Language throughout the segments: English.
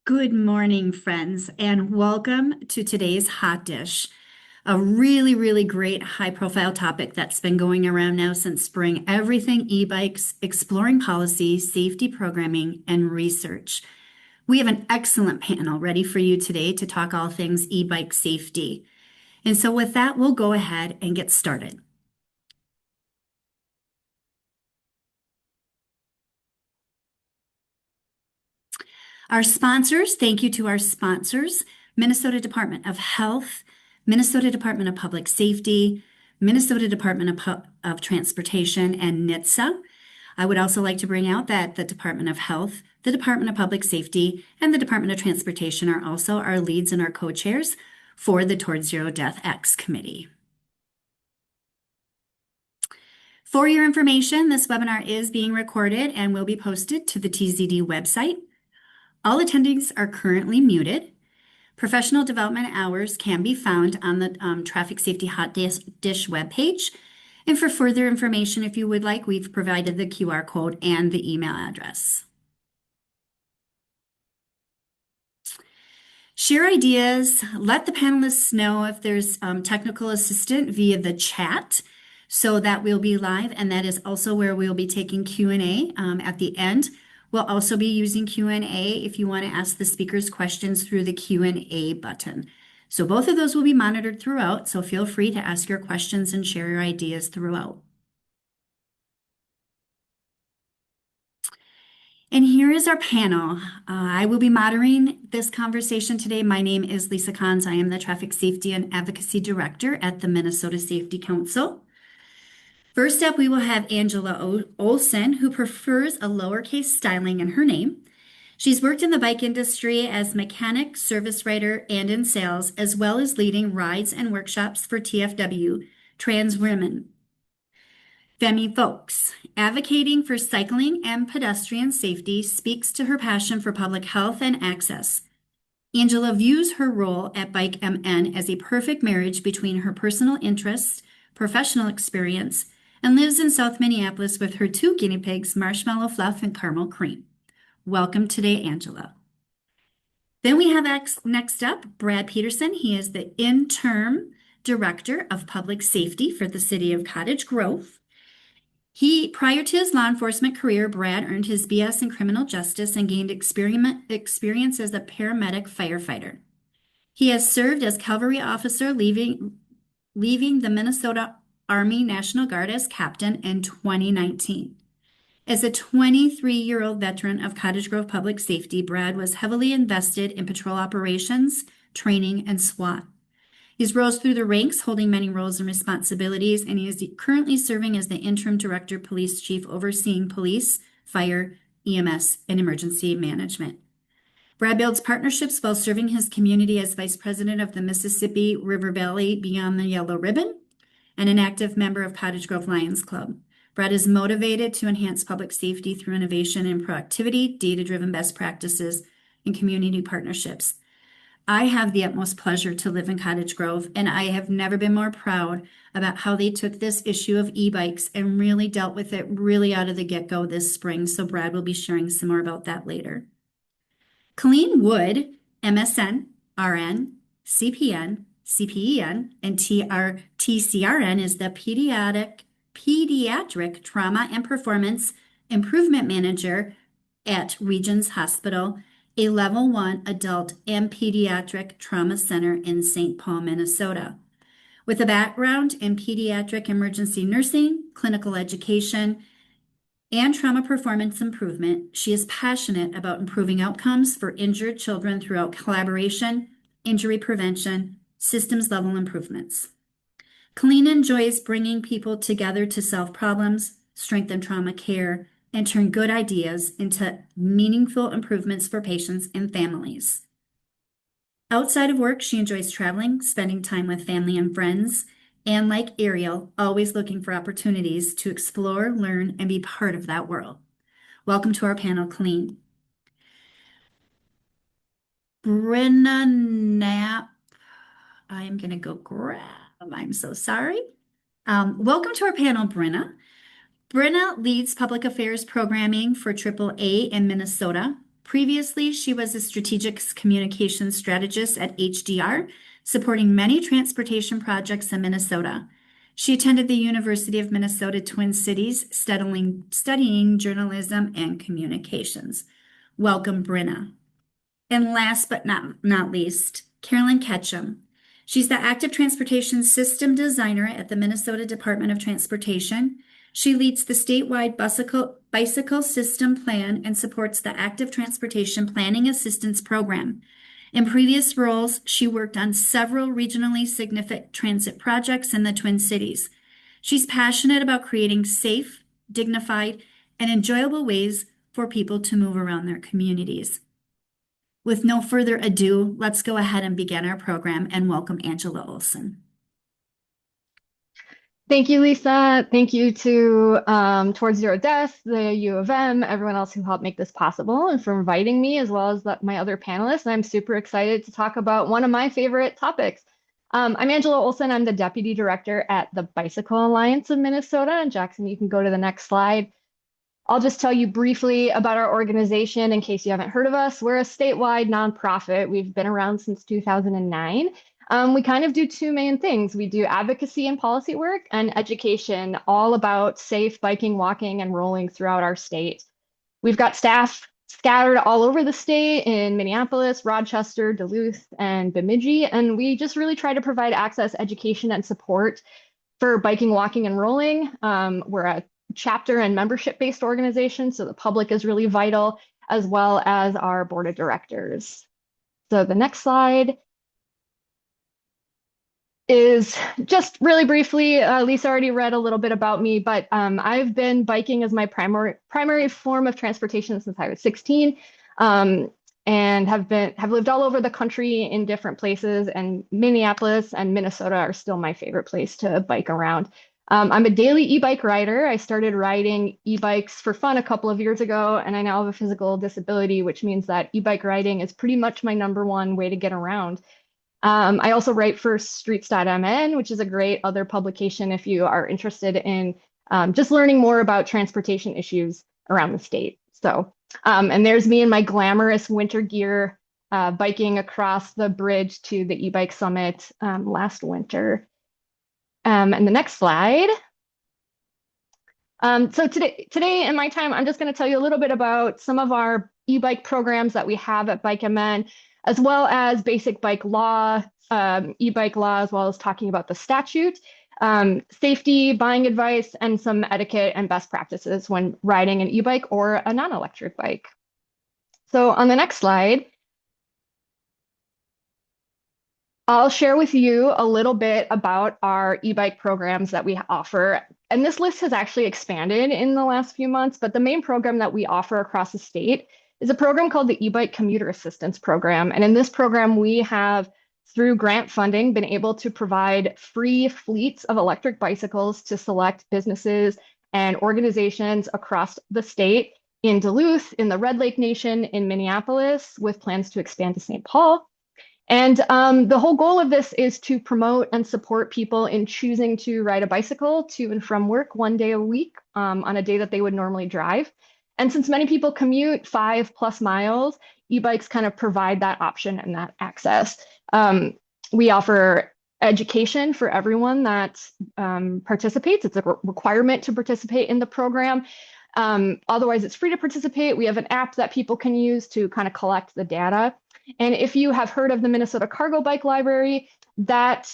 Good morning, friends, and welcome to today's Hot Dish, a really great high profile topic that's been going around now since spring. Everything e-bikes, exploring policy, safety programming, and research. We have an excellent panel ready for you today to talk all things e-bike safety. And so with that, we'll go ahead and get started. Our sponsors, thank you to our sponsors, Minnesota Department of Health, Minnesota Department of Public Safety, Minnesota Department of Transportation, and NHTSA. I would also like to bring out that the Department of Health, the Department of Public Safety, and the Department of Transportation are also our leads and our co-chairs for the Towards Zero Death X Committee. For your information, this webinar is being recorded and will be posted to the TZD website. All attendees are currently muted. Professional development hours can be found on the Traffic Safety Hot Dish webpage. And for further information, if you would like, we've provided the QR code and the email address. Share ideas. Let the panelists know if there's technical assistance via the chat so that we'll be live. And that is also where we'll be taking Q&A at the end. We'll also be using Q&A if you want to ask the speakers questions through the Q&A button. So both of those will be monitored throughout, so feel free to ask your questions and share your ideas throughout. And here is our panel. I will be moderating this conversation today. My name is Lisa Kahns. I am the Traffic Safety and Advocacy Director at the Minnesota Safety Council. First up, we will have Angela Olson, who prefers a lowercase styling in her name. She's worked in the bike industry as mechanic, service writer, and in sales, as well as leading rides and workshops for TFW, trans women. Femi Folks, advocating for cycling and pedestrian safety, speaks to her passion for public health and access. Angela views her role at Bike MN as a perfect marriage between her personal interests, professional experience, and lives in South Minneapolis with her two guinea pigs, Marshmallow Fluff and Caramel Cream. Welcome today, Angela. Then we have next up Brad Peterson. He is the interim director of public safety for the city of Cottage Grove. Prior to his law enforcement career, Brad earned his BS in criminal justice and gained experience as a paramedic firefighter. He has served as cavalry officer, leaving the Minnesota Army National Guard as captain in 2019. As a 23-year-old veteran of Cottage Grove Public Safety, Brad was heavily invested in patrol operations, training, and SWAT. He's rose through the ranks, holding many roles and responsibilities, and he is currently serving as the interim director police chief, overseeing police, fire, EMS, and emergency management. Brad builds partnerships while serving his community as vice president of the Mississippi River Valley Beyond the Yellow Ribbon and an active member of Cottage Grove Lions Club. Brad is motivated to enhance public safety through innovation and proactivity, data-driven best practices, and community partnerships. I have the utmost pleasure to live in Cottage Grove, and I have never been more proud about how they took this issue of e-bikes and really dealt with it really out of the get-go this spring. So Brad will be sharing some more about that later. Colleen Wood, MSN, RN, CPN, CPEN, and TCRN is the Pediatric Trauma and Performance Improvement Manager at Regions Hospital, a Level 1 adult and pediatric trauma center in St. Paul, Minnesota. With a background in pediatric emergency nursing, clinical education, and trauma performance improvement, she is passionate about improving outcomes for injured children throughout collaboration, injury prevention, systems level improvements. Colleen enjoys bringing people together to solve problems, strengthen trauma care, and turn good ideas into meaningful improvements for patients and families. Outside of work, she enjoys traveling, spending time with family and friends, and like Ariel, always looking for opportunities to explore, learn, and be part of that world. Welcome to our panel, Colleen. Brenna Knapp. I'm going to go grab. I'm so sorry. Welcome to our panel, Brenna. Brenna leads public affairs programming for AAA in Minnesota. Previously, she was a strategic communications strategist at HDR, supporting many transportation projects in Minnesota. She attended the University of Minnesota Twin Cities, studying journalism and communications. Welcome, Brenna. And last but not least, Carolyn Ketchum. She's the active transportation system designer at the Minnesota Department of Transportation. She leads the statewide bicycle system plan and supports the active transportation planning assistance program. In previous roles, she worked on several regionally significant transit projects in the Twin Cities. She's passionate about creating safe, dignified, and enjoyable ways for people to move around their communities. With no further ado, let's go ahead and begin our program and welcome Angela Olson. Thank you, Lisa. Thank you to Towards Zero Death, the U of M, everyone else who helped make this possible, and for inviting me, as well as my other panelists. I'm super excited to talk about one of my favorite topics. I'm Angela Olson. I'm the Deputy Director at the Bicycle Alliance of Minnesota. And Jackson, you can go to the next slide. I'll just tell you briefly about our organization in case you haven't heard of us. We're a statewide nonprofit. We've been around since 2009. We kind of do two main things. We do advocacy and policy work and education, all about safe biking, walking, and rolling throughout our state. We've got staff scattered all over the state in Minneapolis, Rochester, Duluth, and Bemidji, and we just really try to provide access, education, and support for biking, walking, and rolling. We're a chapter and membership-based organization, so the public is really vital, as well as our board of directors. So the next slide is just really briefly, Lisa already read a little bit about me, but I've been biking as my primary form of transportation since I was 16, and have lived all over the country in different places, and Minneapolis and Minnesota are still my favorite place to bike around. I'm a daily e-bike rider. I started riding e-bikes for fun a couple of years ago, and I now have a physical disability, which means that e-bike riding is pretty much my #1 way to get around. I also write for streets.mn, which is a great other publication if you are interested in just learning more about transportation issues around the state. So, and there's me in my glamorous winter gear, biking across the bridge to the e-bike summit last winter. And the next slide. So today in my time, I'm just going to tell you a little bit about some of our e-bike programs that we have at Bike MN, as well as basic bike law, e-bike law, as well as talking about the statute, safety, buying advice, and some etiquette and best practices when riding an e-bike or a non-electric bike. So on the next slide, I'll share with you a little bit about our e-bike programs that we offer. And this list has actually expanded in the last few months, but the main program that we offer across the state is a program called the E-Bike Commuter Assistance Program. And in this program, we have, through grant funding, been able to provide free fleets of electric bicycles to select businesses and organizations across the state, in Duluth, in the Red Lake Nation, in Minneapolis, with plans to expand to St. Paul. And the whole goal of this is to promote and support people in choosing to ride a bicycle to and from work 1 day a week on a day that they would normally drive. And since many people commute 5+ miles, e-bikes kind of provide that option and that access. We offer education for everyone that participates. It's a requirement to participate in the program. Otherwise, it's free to participate. We have an app that people can use to kind of collect the data. And if you have heard of the Minnesota Cargo Bike Library, that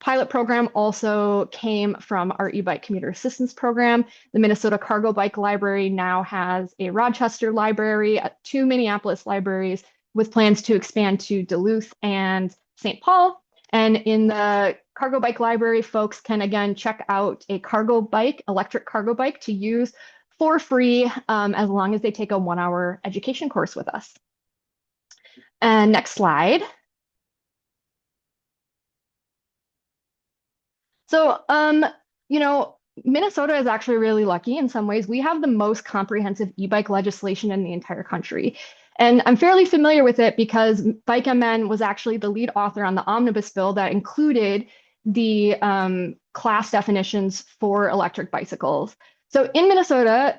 pilot program also came from our e-bike commuter assistance program. The Minnesota Cargo Bike Library now has a Rochester library, 2 Minneapolis libraries, with plans to expand to Duluth and St. Paul. And in the Cargo Bike Library, folks can again check out a cargo bike, electric cargo bike, to use for free as long as they take a 1-hour education course with us. And next slide. So, Minnesota is actually really lucky in some ways. We have the most comprehensive e-bike legislation in the entire country. And I'm fairly familiar with it because Bike MN was actually the lead author on the omnibus bill that included the class definitions for electric bicycles. So in Minnesota,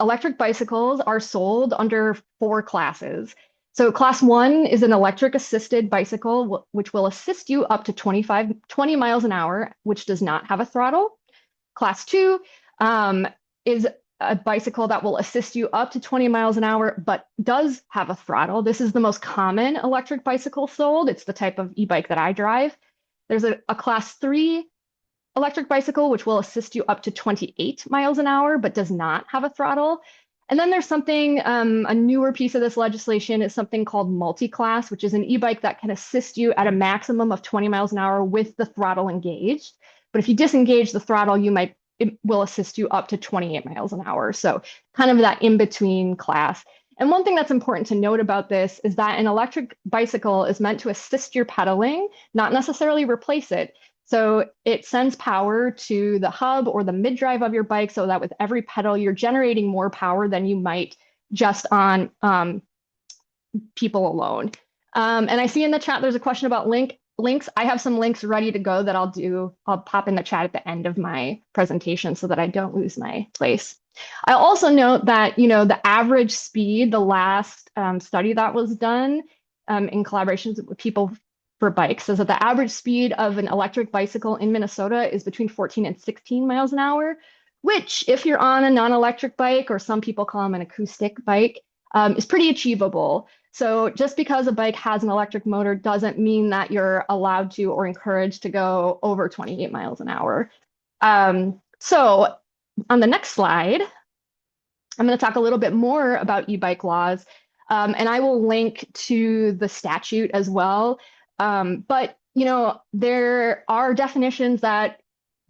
electric bicycles are sold under 4 classes. So class 1 is an electric assisted bicycle, which will assist you up to 20 miles an hour, which does not have a throttle. Class 2 is a bicycle that will assist you up to 20 miles an hour, but does have a throttle. This is the most common electric bicycle sold. It's the type of e-bike that I drive. There's a class 3 electric bicycle, which will assist you up to 28 miles an hour, but does not have a throttle. And then there's something, a newer piece of this legislation is something called multi-class, which is an e-bike that can assist you at a maximum of 20 miles an hour with the throttle engaged. But if you disengage the throttle, it will assist you up to 28 miles an hour. So kind of that in-between class. And one thing that's important to note about this is that an electric bicycle is meant to assist your pedaling, not necessarily replace it. So it sends power to the hub or the mid-drive of your bike so that with every pedal, you're generating more power than you might just on people alone. And I see in the chat, there's a question about links. I have some links ready to go that I'll pop in the chat at the end of my presentation so that I don't lose my place. I also note that, the average speed, the last study that was done in collaboration with people for bikes says that the average speed of an electric bicycle in Minnesota is between 14 and 16 miles an hour, which if you're on a non-electric bike, or some people call them an acoustic bike, is pretty achievable. So just because a bike has an electric motor doesn't mean that you're allowed to or encouraged to go over 28 miles an hour. So on the next slide, I'm going to talk a little bit more about e-bike laws, and I will link to the statute as well. But, there are definitions that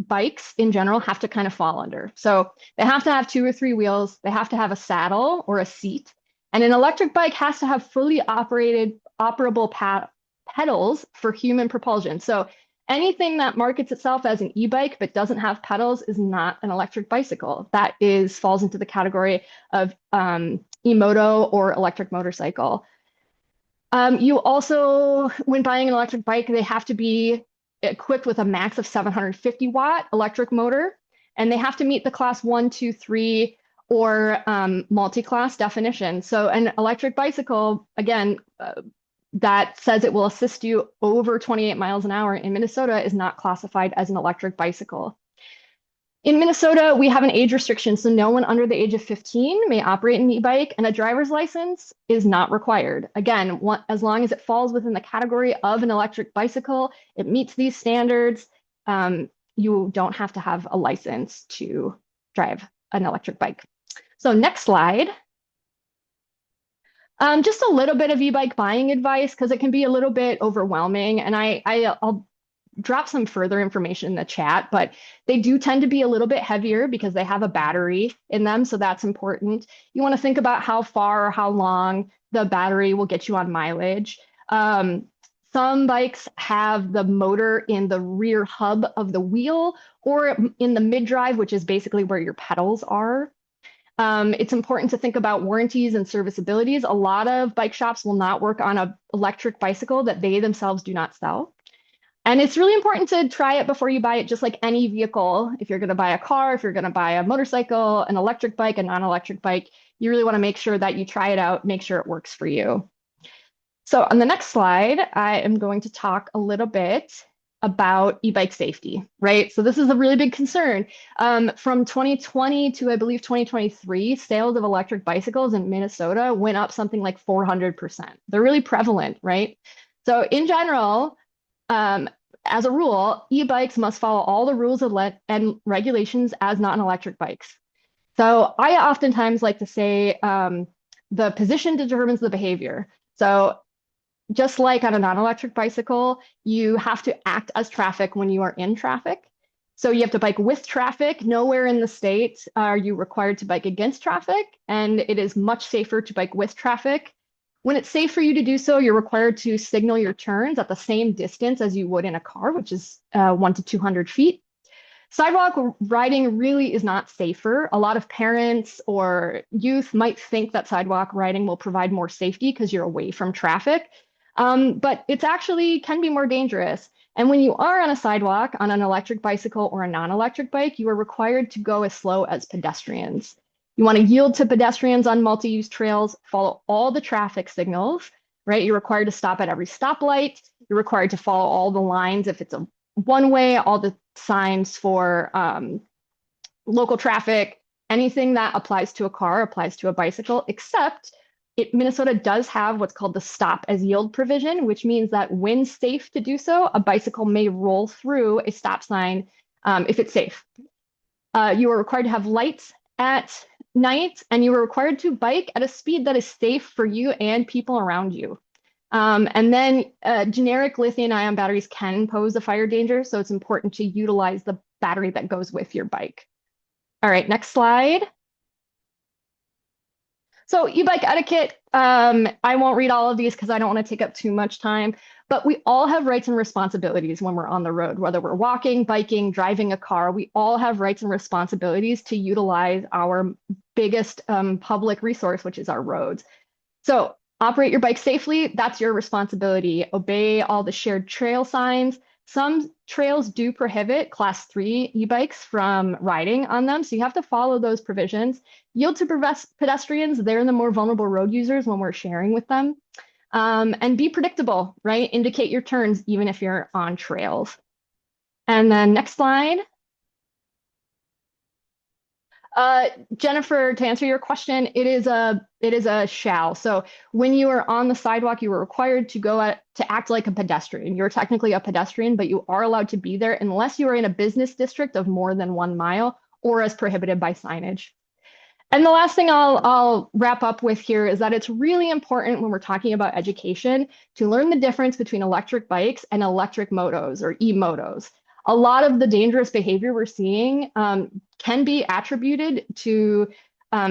bikes in general have to kind of fall under. So they have to have 2 or 3 wheels. They have to have a saddle or a seat. And an electric bike has to have fully operable pedals for human propulsion. So anything that markets itself as an e-bike but doesn't have pedals is not an electric bicycle. That falls into the category of e-moto or electric motorcycle. You also, when buying an electric bike, they have to be equipped with a max of 750 watt electric motor, and they have to meet the class 1, 2, 3, or multi-class definition. So an electric bicycle, again, that says it will assist you over 28 miles an hour in Minnesota is not classified as an electric bicycle. In Minnesota, we have an age restriction, so no one under the age of 15 may operate an e-bike, and a driver's license is not required. Again, as long as it falls within the category of an electric bicycle, it meets these standards, you don't have to have a license to drive an electric bike. So next slide. Just a little bit of e-bike buying advice, because it can be a little bit overwhelming, and I'll drop some further information in the chat, but they do tend to be a little bit heavier because they have a battery in them, so that's important. You want to think about how far or how long the battery will get you on mileage. Some bikes have the motor in the rear hub of the wheel or in the mid-drive, which is basically where your pedals are. It's important to think about warranties and serviceabilities. A lot of bike shops will not work on an electric bicycle that they themselves do not sell. And it's really important to try it before you buy it, just like any vehicle. If you're going to buy a car, if you're going to buy a motorcycle, an electric bike, a non-electric bike, you really want to make sure that you try it out, make sure it works for you. So on the next slide, I am going to talk a little bit about e-bike safety, right? So this is a really big concern. From 2020 to, I believe, 2023, sales of electric bicycles in Minnesota went up something like 400%. They're really prevalent, right? So in general, as a rule, e-bikes must follow all the rules and regulations as non-electric bikes. So I oftentimes like to say the position determines the behavior. So just like on a non-electric bicycle, you have to act as traffic when you are in traffic. So you have to bike with traffic. Nowhere in the state are you required to bike against traffic, and it is much safer to bike with traffic. When it's safe for you to do so, you're required to signal your turns at the same distance as you would in a car, which is 1 to 200 feet. Sidewalk riding really is not safer. A lot of parents or youth might think that sidewalk riding will provide more safety because you're away from traffic, but it's actually can be more dangerous. And when you are on a sidewalk on an electric bicycle or a non-electric bike, you are required to go as slow as pedestrians. You want to yield to pedestrians on multi-use trails, follow all the traffic signals, right? You're required to stop at every stoplight. You're required to follow all the lines if it's a one way, all the signs for local traffic, anything that applies to a car applies to a bicycle, except Minnesota does have what's called the stop as yield provision, which means that when safe to do so, a bicycle may roll through a stop sign if it's safe. You are required to have lights at night, and you are required to bike at a speed that is safe for you and people around you. And then generic lithium-ion batteries can pose a fire danger, so it's important to utilize the battery that goes with your bike. All right, next slide. So e-bike etiquette, I won't read all of these because I don't want to take up too much time, but we all have rights and responsibilities when we're on the road, whether we're walking, biking, driving a car, we all have rights and responsibilities to utilize our biggest public resource, which is our roads. So operate your bike safely, that's your responsibility. Obey all the shared trail signs. Some trails do prohibit class 3 e-bikes from riding on them, so you have to follow those provisions. Yield to pedestrians, they're the more vulnerable road users when we're sharing with them. And be predictable, right? Indicate your turns even if you're on trails. And then next slide. Jennifer, to answer your question, it is a shall. So when you are on the sidewalk, you are required to act like a pedestrian. You're technically a pedestrian, but you are allowed to be there unless you are in a business district of more than 1 mile or as prohibited by signage. And the last thing I'll wrap up with here is that it's really important when we're talking about education to learn the difference between electric bikes and electric motos or e-motos. A lot of the dangerous behavior we're seeing can be attributed to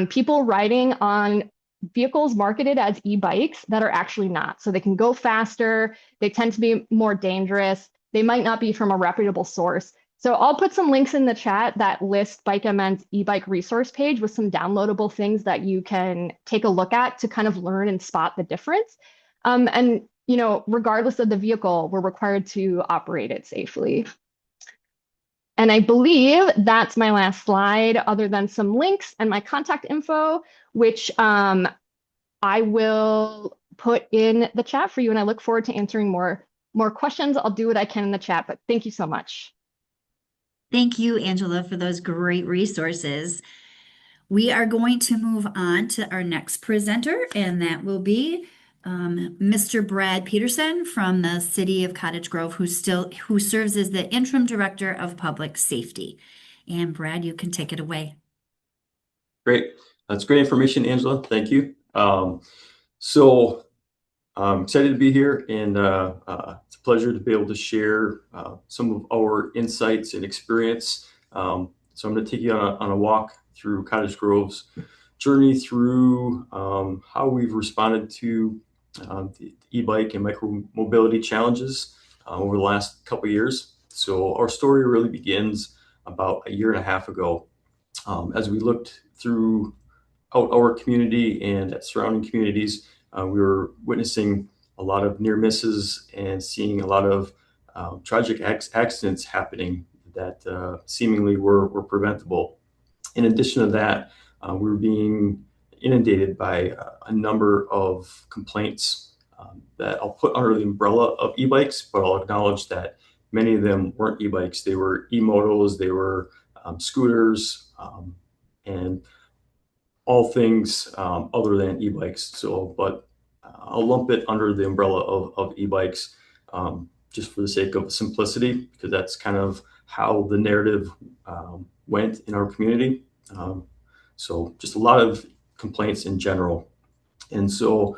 people riding on vehicles marketed as e-bikes that are actually not. So they can go faster, they tend to be more dangerous, they might not be from a reputable source. So I'll put some links in the chat that list BikeMN's e-bike resource page with some downloadable things that you can take a look at to kind of learn and spot the difference. And regardless of the vehicle, we're required to operate it safely. And I believe that's my last slide, other than some links and my contact info, which I will put in the chat for you. And I look forward to answering more questions. I'll do what I can in the chat, but thank you so much. Thank you, Angela, for those great resources. We are going to move on to our next presenter, and that will be Mr. Brad Peterson from the City of Cottage Grove, who serves as the Interim Director of Public Safety. And Brad, you can take it away. Great. That's great information, Angela. Thank you. So I'm excited to be here, and it's a pleasure to be able to share some of our insights and experience. So I'm going to take you on a walk through Cottage Grove's journey through how we've responded to the e-bike and micromobility challenges over the last couple of years. So our story really begins about a year and a half ago as we looked through our community and at surrounding communities. We were witnessing a lot of near misses and seeing a lot of tragic accidents happening that seemingly were preventable. In addition to that, we were being inundated by a number of complaints that I'll put under the umbrella of e-bikes, but I'll acknowledge that many of them weren't e-bikes. They were e-motos, they were scooters, and all things other than e-bikes. So, but I'll lump it under the umbrella of e-bikes just for the sake of simplicity, because that's kind of how the narrative went in our community. So just a lot of complaints in general. And so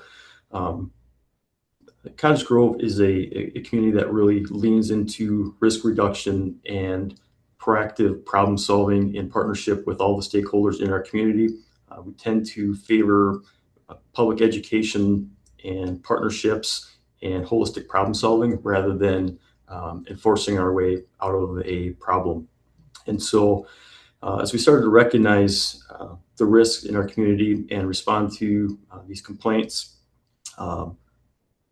Cottage Grove is a community that really leans into risk reduction and proactive problem solving in partnership with all the stakeholders in our community. We tend to favor public education and partnerships and holistic problem solving rather than enforcing our way out of a problem. And so as we started to recognize the risks in our community and respond to these complaints,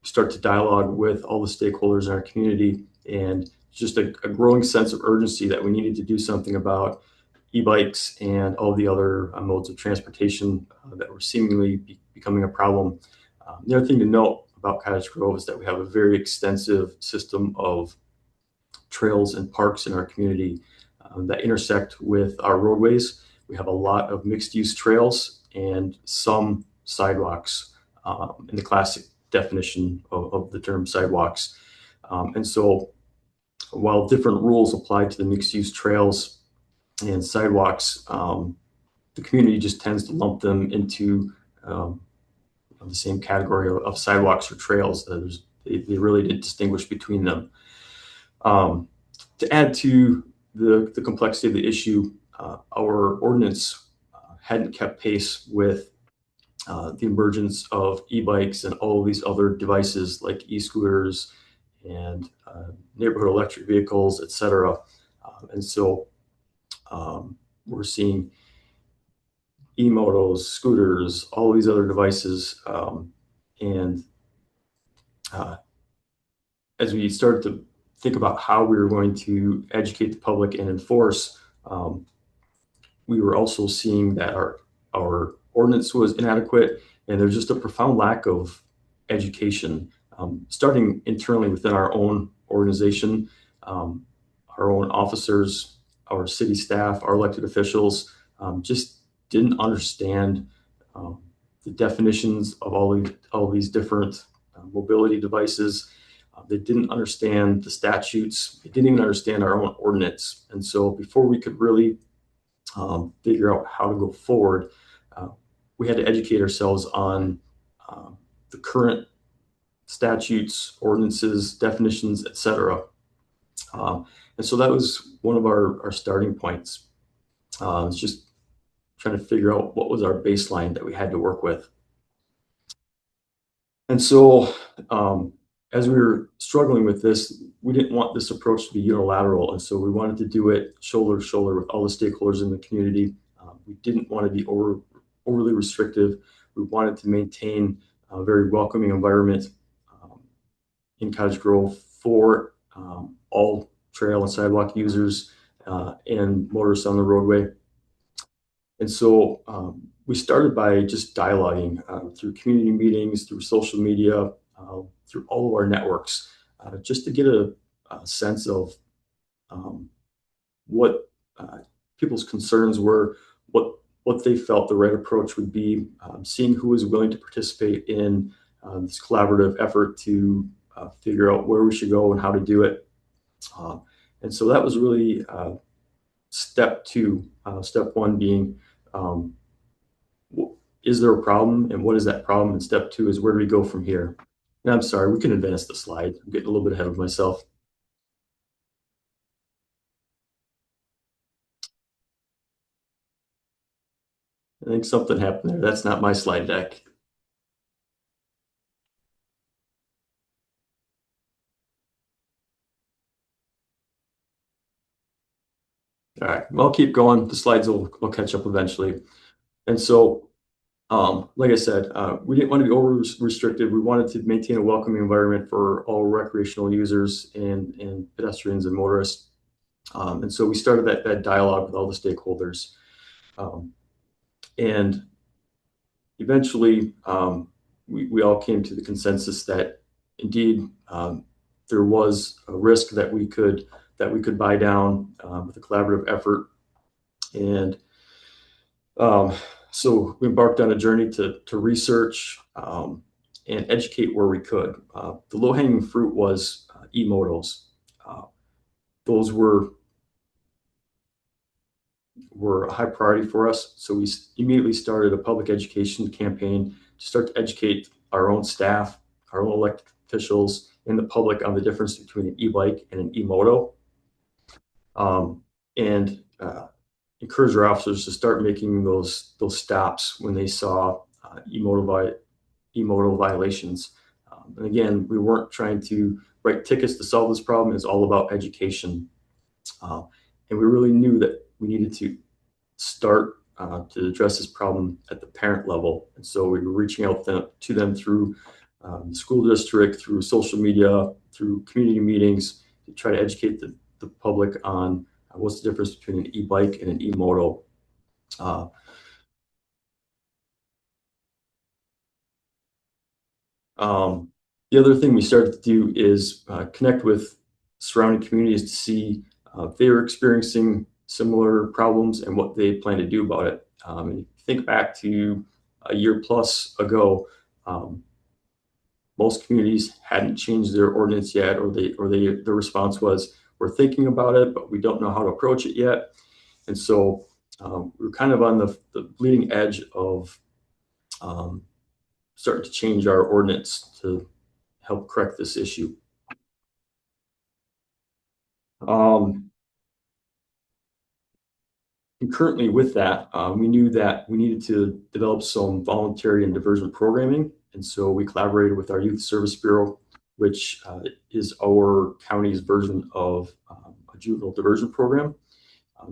start to dialogue with all the stakeholders in our community, and just a growing sense of urgency that we needed to do something about e-bikes and all the other modes of transportation that were seemingly becoming a problem. The other thing to note about Cottage Grove is that we have a very extensive system of trails and parks in our community that intersect with our roadways. We have a lot of mixed-use trails and some sidewalks in the classic definition of the term sidewalks. And so while different rules apply to the mixed-use trails and sidewalks, the community just tends to lump them into the same category of sidewalks or trails. They really didn't distinguish between them. To add to the complexity of the issue, our ordinance hadn't kept pace with the emergence of e-bikes and all of these other devices like e-scooters and neighborhood electric vehicles, etc. And so we're seeing e-motos, scooters, all these other devices. And as we started to think about how we were going to educate the public and enforce, we were also seeing that our ordinance was inadequate, and there's just a profound lack of education, starting internally within our own organization, our own officers, our city staff, our elected officials, just didn't understand the definitions of all these different mobility devices. They didn't understand the statutes. They didn't even understand our own ordinance. And so before we could really figure out how to go forward, we had to educate ourselves on the current statutes, ordinances, definitions, etc. And so that was one of our starting points. It's just trying to figure out what was our baseline that we had to work with. And so as we were struggling with this, we didn't want this approach to be unilateral. And so we wanted to do it shoulder to shoulder with all the stakeholders in the community. We didn't want to be overly restrictive. We wanted to maintain a very welcoming environment in Cottage Grove for all trail and sidewalk users and motorists on the roadway. And so we started by just dialoguing through community meetings, through social media, through all of our networks, just to get a sense of what people's concerns were, what they felt the right approach would be, seeing who was willing to participate in this collaborative effort to figure out where we should go and how to do it. And so that was really step two. Step one being, is there a problem and what is that problem? And step two is, where do we go from here? And I'm sorry, we can advance the slide. I'm getting a little bit ahead of myself. I think something happened there. That's not my slide deck. All right, well, I'll keep going. The slides will catch up eventually. And so, like I said, we didn't want to be over restricted. We wanted to maintain a welcoming environment for all recreational users and pedestrians and motorists. And so we started that dialogue with all the stakeholders. And eventually, we all came to the consensus that indeed there was a risk that we could buy down with a collaborative effort. And so we embarked on a journey to research and educate where we could. The low-hanging fruit was e-motos. Those were a high priority for us. So we immediately started a public education campaign to start to educate our own staff, our own elected officials, and the public on the difference between an e-bike and an e-moto. And encourage our officers to start making those stops when they saw e-moto violations. And again, we weren't trying to write tickets to solve this problem. It's all about education. And we really knew that we needed to start to address this problem at the parent level. And so we were reaching out to them through the school district, through social media, through community meetings to try to educate the public on what's the difference between an e-bike and an e-moto. The other thing we started to do is connect with surrounding communities to see if they were experiencing similar problems and what they plan to do about it. And if you think back to a year plus ago, most communities hadn't changed their ordinance yet, or the response was, "We're thinking about it, but we don't know how to approach it yet." And so we're kind of on the bleeding edge of starting to change our ordinance to help correct this issue. Concurrently with that, we knew that we needed to develop some voluntary and diversion programming. And so we collaborated with our Youth Service Bureau, which is our county's version of a juvenile diversion program.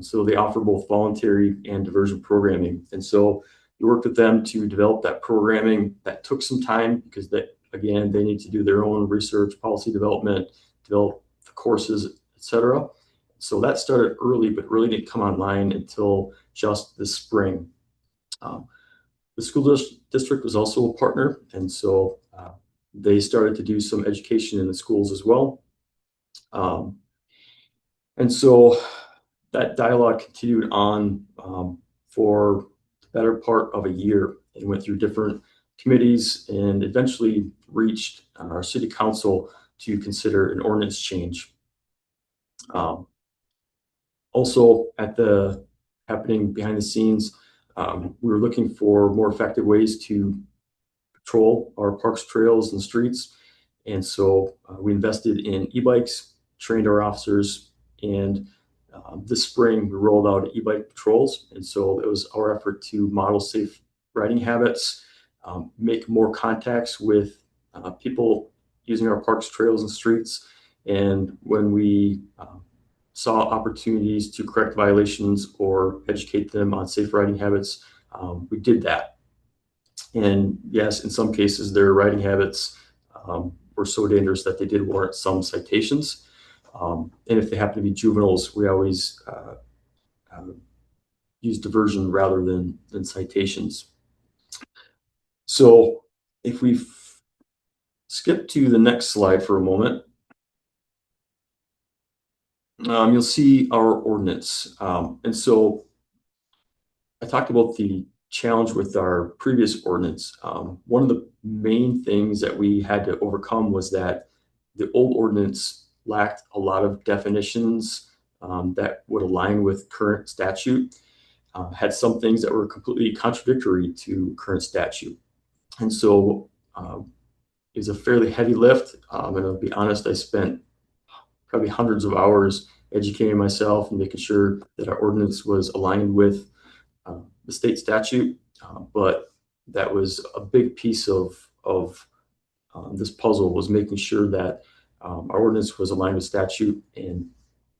So they offer both voluntary and diversion programming. And so we worked with them to develop that programming. That took some time because again, they need to do their own research, policy development, develop the courses, etc. So that started early, but really didn't come online until just this spring. The school district was also a partner, and so they started to do some education in the schools as well. And so that dialogue continued on for the better part of a year. It went through different committees and eventually reached our city council to consider an ordinance change. Also, happening behind the scenes, we were looking for more effective ways to patrol our parks, trails, and streets. And so we invested in e-bikes, trained our officers, and this spring we rolled out e-bike patrols. And so it was our effort to model safe riding habits, make more contacts with people using our parks, trails, and streets. And when we saw opportunities to correct violations or educate them on safe riding habits, we did that. And yes, in some cases, their riding habits were so dangerous that they did warrant some citations. And if they happen to be juveniles, we always use diversion rather than citations. So if we skip to the next slide for a moment, you'll see our ordinance. And so I talked about the challenge with our previous ordinance. One of the main things that we had to overcome was that the old ordinance lacked a lot of definitions that would align with current statute, had some things that were completely contradictory to current statute. And so it was a fairly heavy lift. And I'll be honest, I spent probably hundreds of hours educating myself and making sure that our ordinance was aligned with the state statute. But that was a big piece of this puzzle, was making sure that our ordinance was aligned with statute, and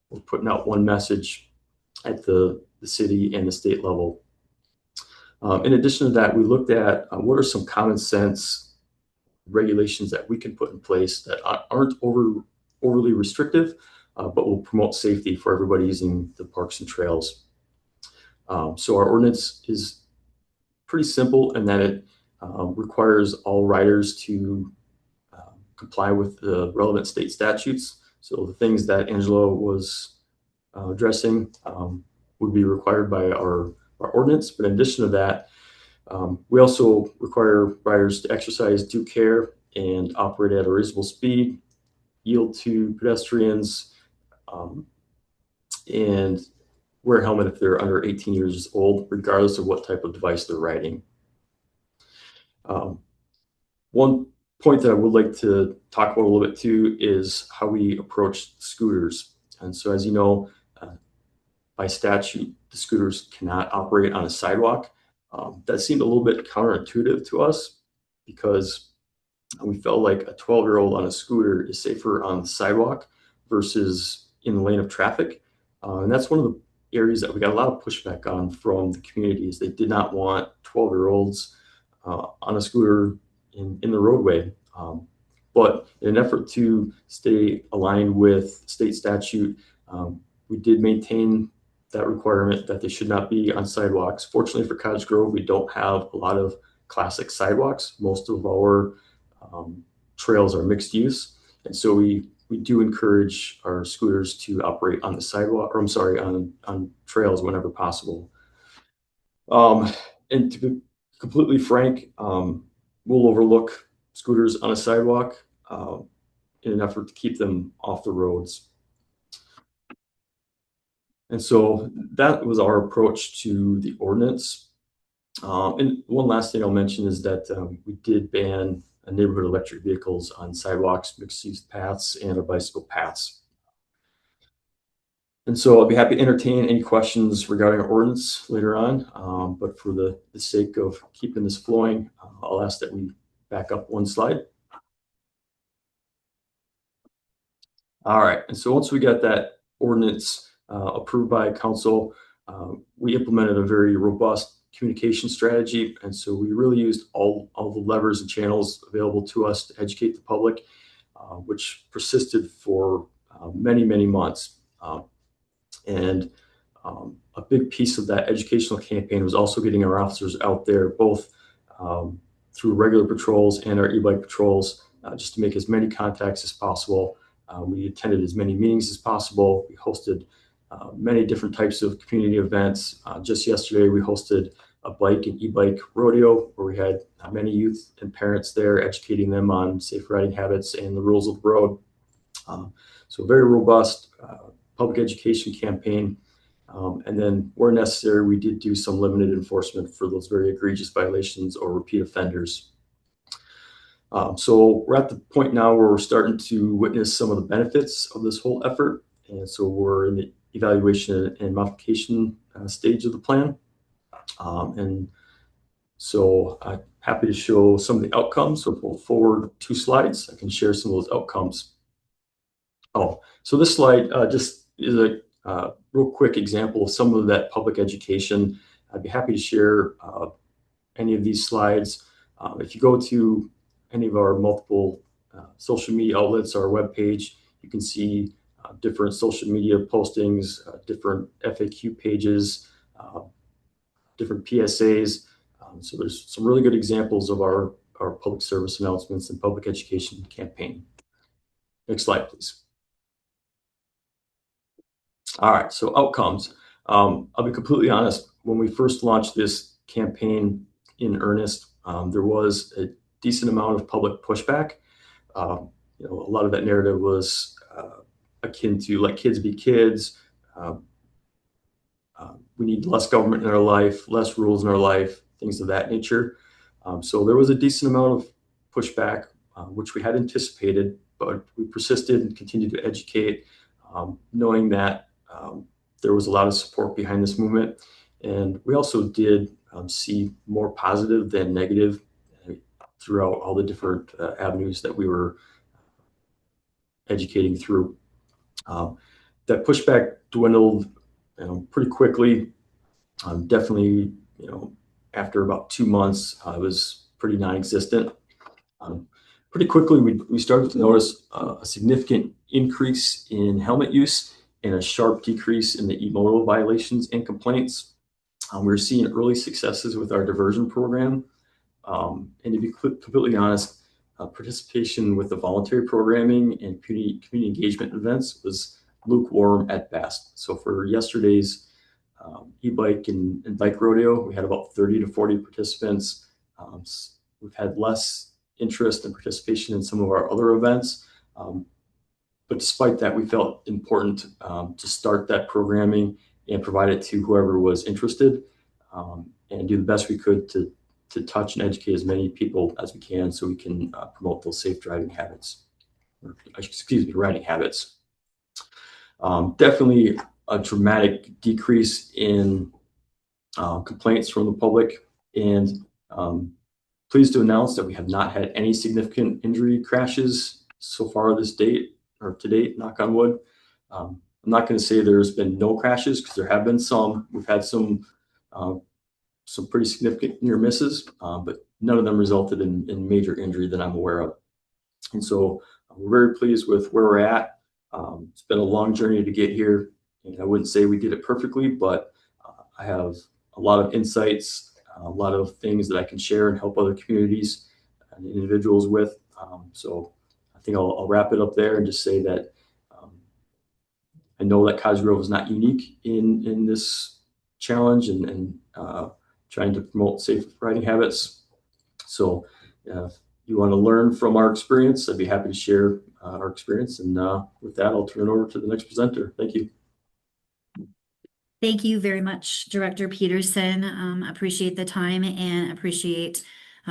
we're putting out one message at the city and the state level. In addition to that, we looked at what are some common sense regulations that we can put in place that aren't overly restrictive, but will promote safety for everybody using the parks and trails. So our ordinance is pretty simple in that it requires all riders to comply with the relevant state statutes. So the things that Angela was addressing would be required by our ordinance. But in addition to that, we also require riders to exercise due care and operate at a reasonable speed, yield to pedestrians, and wear a helmet if they're under 18 years old, regardless of what type of device they're riding. One point that I would like to talk about a little bit too is how we approach scooters. And so, as you know, by statute, the scooters cannot operate on a sidewalk. That seemed a little bit counterintuitive to us because we felt like a 12-year-old on a scooter is safer on the sidewalk versus in the lane of traffic. And that's one of the areas that we got a lot of pushback on from the communities. They did not want 12-year-olds on a scooter in the roadway. But in an effort to stay aligned with state statute, We did maintain that requirement that they should not be on sidewalks. Fortunately for Cottage Grove, we don't have a lot of classic sidewalks. Most of our trails are mixed use. And so we do encourage our scooters to operate on the sidewalk, or I'm sorry, on trails whenever possible. And to be completely frank, we'll overlook scooters on a sidewalk in an effort to keep them off the roads. And so that was our approach to the ordinance. And one last thing I'll mention is that we did ban neighborhood electric vehicles on sidewalks, mixed-use paths, and our bicycle paths. And so I'll be happy to entertain any questions regarding our ordinance later on. But for the sake of keeping this flowing, I'll ask that we back up one slide. All right. And so once we got that ordinance approved by council, we implemented a very robust communication strategy. And so we really used all the levers and channels available to us to educate the public, which persisted for many, many months. And a big piece of that educational campaign was also getting our officers out there, both through regular patrols and our e-bike patrols, just to make as many contacts as possible. We attended as many meetings as possible. We hosted many different types of community events. Just yesterday, we hosted a bike and e-bike rodeo where we had many youth and parents there educating them on safe riding habits and the rules of the road. So very robust public education campaign. And then where necessary, we did do some limited enforcement for those very egregious violations or repeat offenders. So we're at the point now where we're starting to witness some of the benefits of this whole effort. And so we're in the evaluation and modification stage of the plan. And so I'm happy to show some of the outcomes. So we'll forward 2 slides. I can share some of those outcomes. Oh, so this slide just is a real quick example of some of that public education. I'd be happy to share any of these slides. If you go to any of our multiple social media outlets, our webpage, you can see different social media postings, different FAQ pages, different PSAs. So there's some really good examples of our public service announcements and public education campaign. Next slide, please. All right, so outcomes. I'll be completely honest, when we first launched this campaign in earnest, there was a decent amount of public pushback. A lot of that narrative was akin to let kids be kids. We need less government in our life, less rules in our life, things of that nature. So there was a decent amount of pushback, which we had anticipated, but we persisted and continued to educate, knowing that there was a lot of support behind this movement. And we also did see more positive than negative throughout all the different avenues that we were educating through. That pushback dwindled pretty quickly. Definitely, after about 2 months, it was pretty non-existent. Pretty quickly, we started to notice a significant increase in helmet use and a sharp decrease in the e-moto violations and complaints. We were seeing early successes with our diversion program. And to be completely honest, participation with the voluntary programming and community engagement events was lukewarm at best. So for yesterday's e-bike and bike rodeo, we had about 30 to 40 participants. We've had less interest and participation in some of our other events. But despite that, we felt important to start that programming and provide it to whoever was interested, and do the best we could to touch and educate as many people as we can so we can promote those safe driving habits, or excuse me, riding habits. Definitely a dramatic decrease in complaints from the public, and pleased to announce that we have not had any significant injury crashes so far to date, knock on wood. I'm not going to say there's been no crashes, because there have been some. We've had some pretty significant near misses, but none of them resulted in major injury that I'm aware of. And so we're very pleased with where we're at. It's been a long journey to get here, And I wouldn't say we did it perfectly, but I have a lot of insights, a lot of things that I can share and help other communities and individuals with. So I think I'll wrap it up there and just say that I know that Cosgrove is not unique in this challenge and trying to promote safe riding habits. So if you want to learn from our experience, I'd be happy to share our experience. And with that, I'll turn it over to the next presenter. Thank you. Thank you very much, Director Peterson. Appreciate the time and appreciate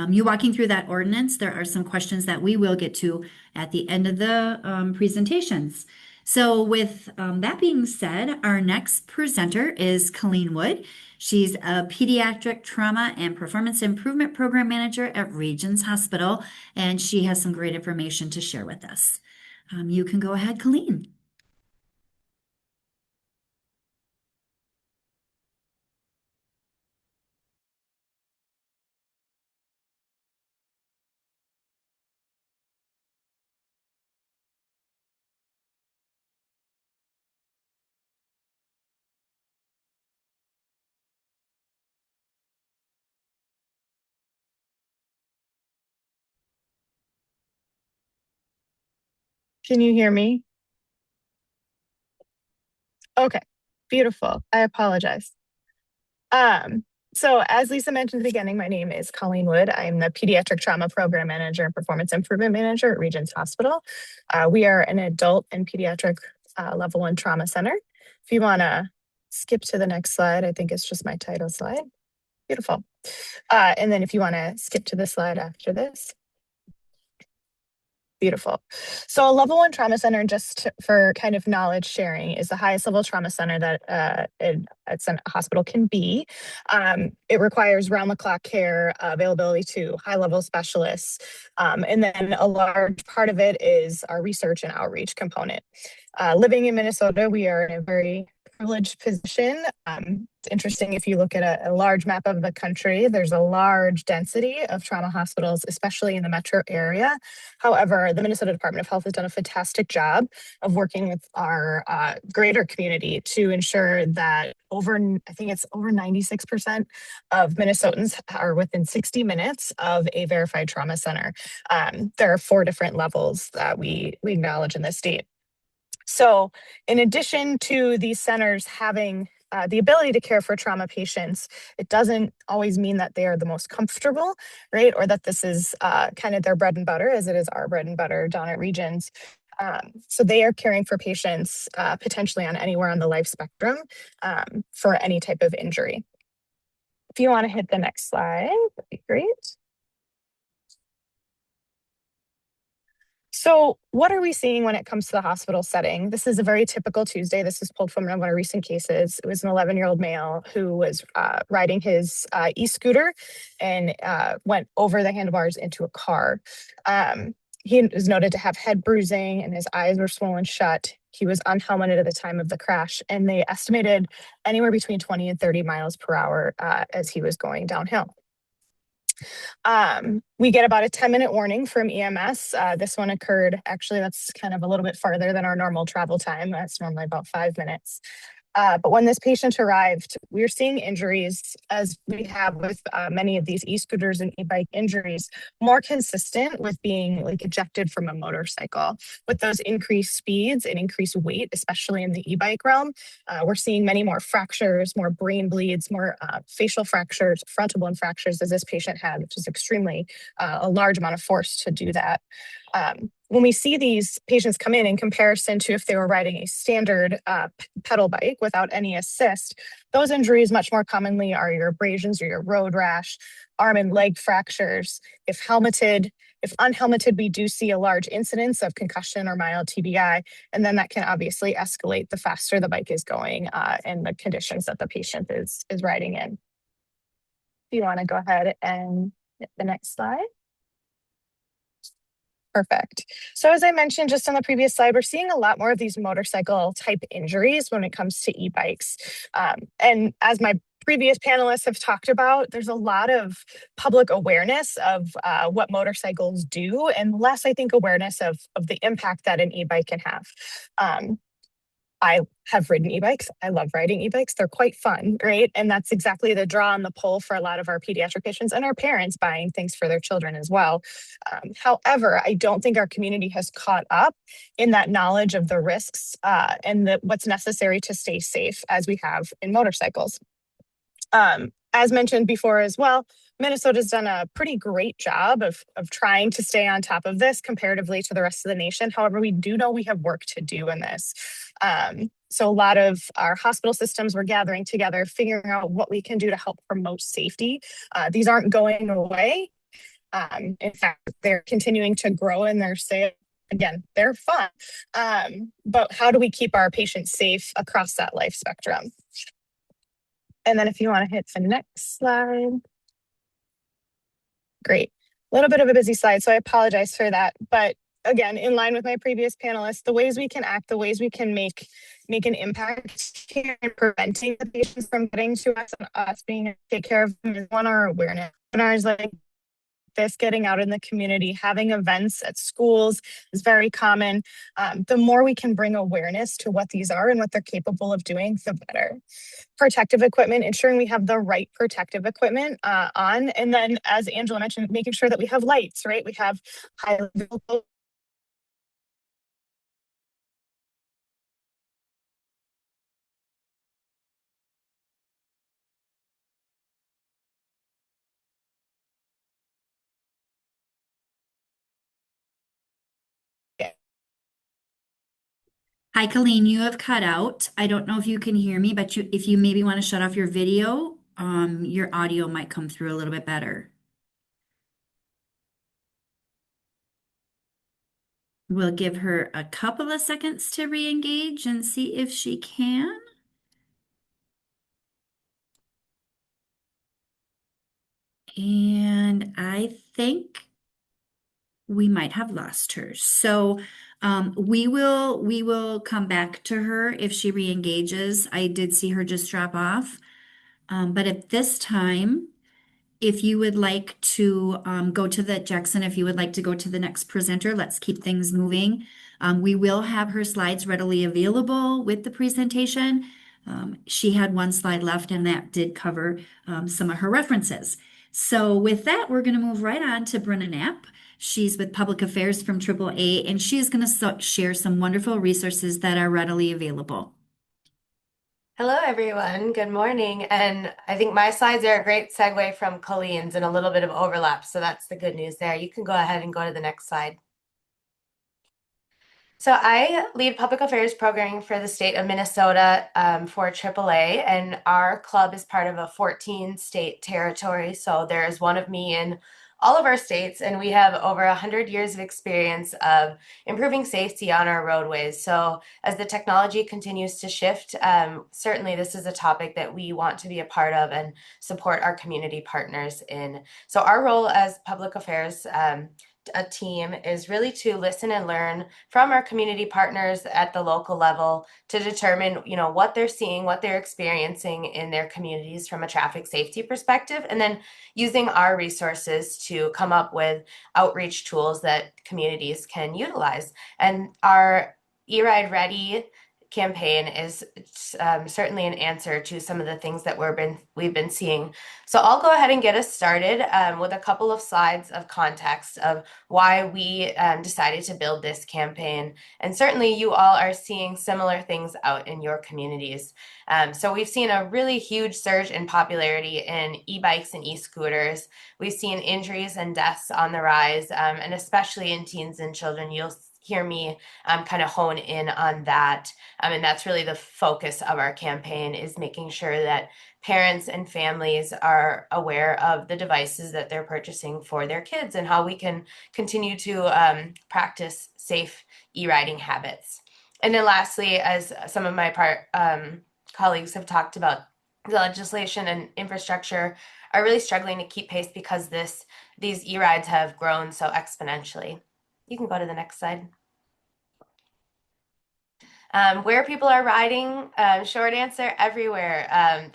you walking through that ordinance. There are some questions that we will get to at the end of the presentations. So with that being said, our next presenter is Colleen Wood. She's a pediatric trauma and performance improvement program manager at Regions Hospital, and she has some great information to share with us. You can go ahead, Colleen. Can you hear me? Okay, beautiful. I apologize. So as Lisa mentioned at the beginning, my name is Colleen Wood. I'm the Pediatric Trauma Program Manager and Performance Improvement Manager at Regions Hospital. We are an adult and pediatric level 1 trauma center. If you want to skip to the next slide, I think it's just my title slide. Beautiful. And then if you want to skip to the slide after this. Beautiful. So a level 1 trauma center, just for kind of knowledge sharing, is the highest level trauma center that a hospital can be. It requires round the clock care, availability to high level specialists. And then a large part of it is our research and outreach component. Living in Minnesota, we are in a very privileged position. It's interesting, if you look at a large map of the country, there's a large density of trauma hospitals, especially in the metro area. However, the Minnesota Department of Health has done a fantastic job of working with our greater community to ensure that I think it's over 96% of Minnesotans are within 60 minutes of a verified trauma center. There are 4 different levels that we acknowledge in this state. So in addition to these centers having the ability to care for trauma patients, it doesn't always mean that they are the most comfortable, right? Or that this is kind of their bread and butter, as it is our bread and butter down at Regions. So they are caring for patients potentially on anywhere on the life spectrum for any type of injury. If you want to hit the next slide, that'd be great. So what are we seeing when it comes to the hospital setting? This is a very typical Tuesday. This is pulled from one of our recent cases. It was an 11-year-old male who was riding his e-scooter and went over the handlebars into a car. He was noted to have head bruising and his eyes were swollen shut. He was unhelmeted at the time of the crash, and they estimated anywhere between 20 and 30 miles per hour as he was going downhill. We get about a 10-minute warning from EMS. This one occurred, actually, that's kind of a little bit farther than our normal travel time. That's normally about 5 minutes. But when this patient arrived, we were seeing injuries, as we have with many of these e-scooters and e-bike injuries, more consistent with being like ejected from a motorcycle. With those increased speeds and increased weight, especially in the e-bike realm, we're seeing many more fractures, more brain bleeds, more facial fractures, frontal bone fractures, as this patient had, which is extremely a large amount of force to do that. When we see these patients come in comparison to if they were riding a standard pedal bike without any assist, those injuries much more commonly are your abrasions or your road rash, arm and leg fractures. If unhelmeted, we do see a large incidence of concussion or mild TBI, and then that can obviously escalate the faster the bike is going and the conditions that the patient is riding in. If you want to go ahead and hit the next slide. Perfect. So as I mentioned just on the previous slide, we're seeing a lot more of these motorcycle type injuries when it comes to e-bikes. And as my previous panelists have talked about, there's a lot of public awareness of what motorcycles do, and less, I think, awareness of the impact that an e-bike can have. I have ridden e-bikes. I love riding e-bikes. They're quite fun, right? And that's exactly the draw and the pull for a lot of our pediatric patients and our parents buying things for their children as well. However, I don't think our community has caught up in that knowledge of the risks and what's necessary to stay safe as we have in motorcycles. As mentioned before as well, Minnesota's done a pretty great job of trying to stay on top of this comparatively to the rest of the nation. However, we do know we have work to do in this. So a lot of our hospital systems were gathering together, figuring out what we can do to help promote safety. These aren't going away. In fact, they're continuing to grow in their sales. Again, they're fun. But how do we keep our patients safe across that life spectrum? And then if you want to hit the next slide. Great. A little bit of a busy slide, so I apologize for that. But again, in line with my previous panelists, the ways we can act, the ways we can make an impact here in preventing the patients from getting to us and us being able to take care of them is one, our awareness. Webinars like this, getting out in the community, having events at schools is very common. The more we can bring awareness to what these are and what they're capable of doing, the better. Protective equipment, ensuring we have the right protective equipment on. And then, as Angela mentioned, making sure that we have lights, right? We have high level. Hi, Colleen, you have cut out. I don't know if you can hear me, but if you maybe want to shut off your video, your audio might come through a little bit better. We'll give her a couple of seconds to re-engage and see if she can. And I think we might have lost her. So we will come back to her if she re-engages. I did see her just drop off. But at this time, if you would like to go to the Jackson, if you would like to go to the next presenter, let's keep things moving. We will have her slides readily available with the presentation. She had one slide left, and that did cover some of her references. So with that, we're going to move right on to Brenna Knapp. She's with Public Affairs from AAA, and she is going to share some wonderful resources that are readily available. Hello, everyone. Good morning. And I think my slides are a great segue from Colleen's and a little bit of overlap. So that's the good news there. You can go ahead and go to the next slide. So I lead public affairs programming for the state of Minnesota for AAA, and our club is part of a 14-state territory. So there is one of me in all of our states, and we have over 100 years of experience of improving safety on our roadways. So as the technology continues to shift, certainly this is a topic that we want to be a part of and support our community partners in. So our role as public affairs a team is really to listen and learn from our community partners at the local level to determine, what they're seeing, what they're experiencing in their communities from a traffic safety perspective, and then using our resources to come up with outreach tools that communities can utilize. And our eRide Ready campaign is certainly an answer to some of the things that we've been seeing. So I'll go ahead and get us started with a couple of slides of context of why we decided to build this campaign. And certainly you all are seeing similar things out in your communities. So we've seen a really huge surge in popularity in e-bikes and e-scooters. We've seen injuries and deaths on the rise, and especially in teens and children. You'll hear me kind of hone in on that. And that's really the focus of our campaign, is making sure that parents and families are aware of the devices that they're purchasing for their kids and how we can continue to practice safe e-riding habits. And then lastly, as some of my colleagues have talked about, the legislation and infrastructure are really struggling to keep pace because these e-rides have grown so exponentially. You can go to the next slide. Where people are riding, short answer, everywhere.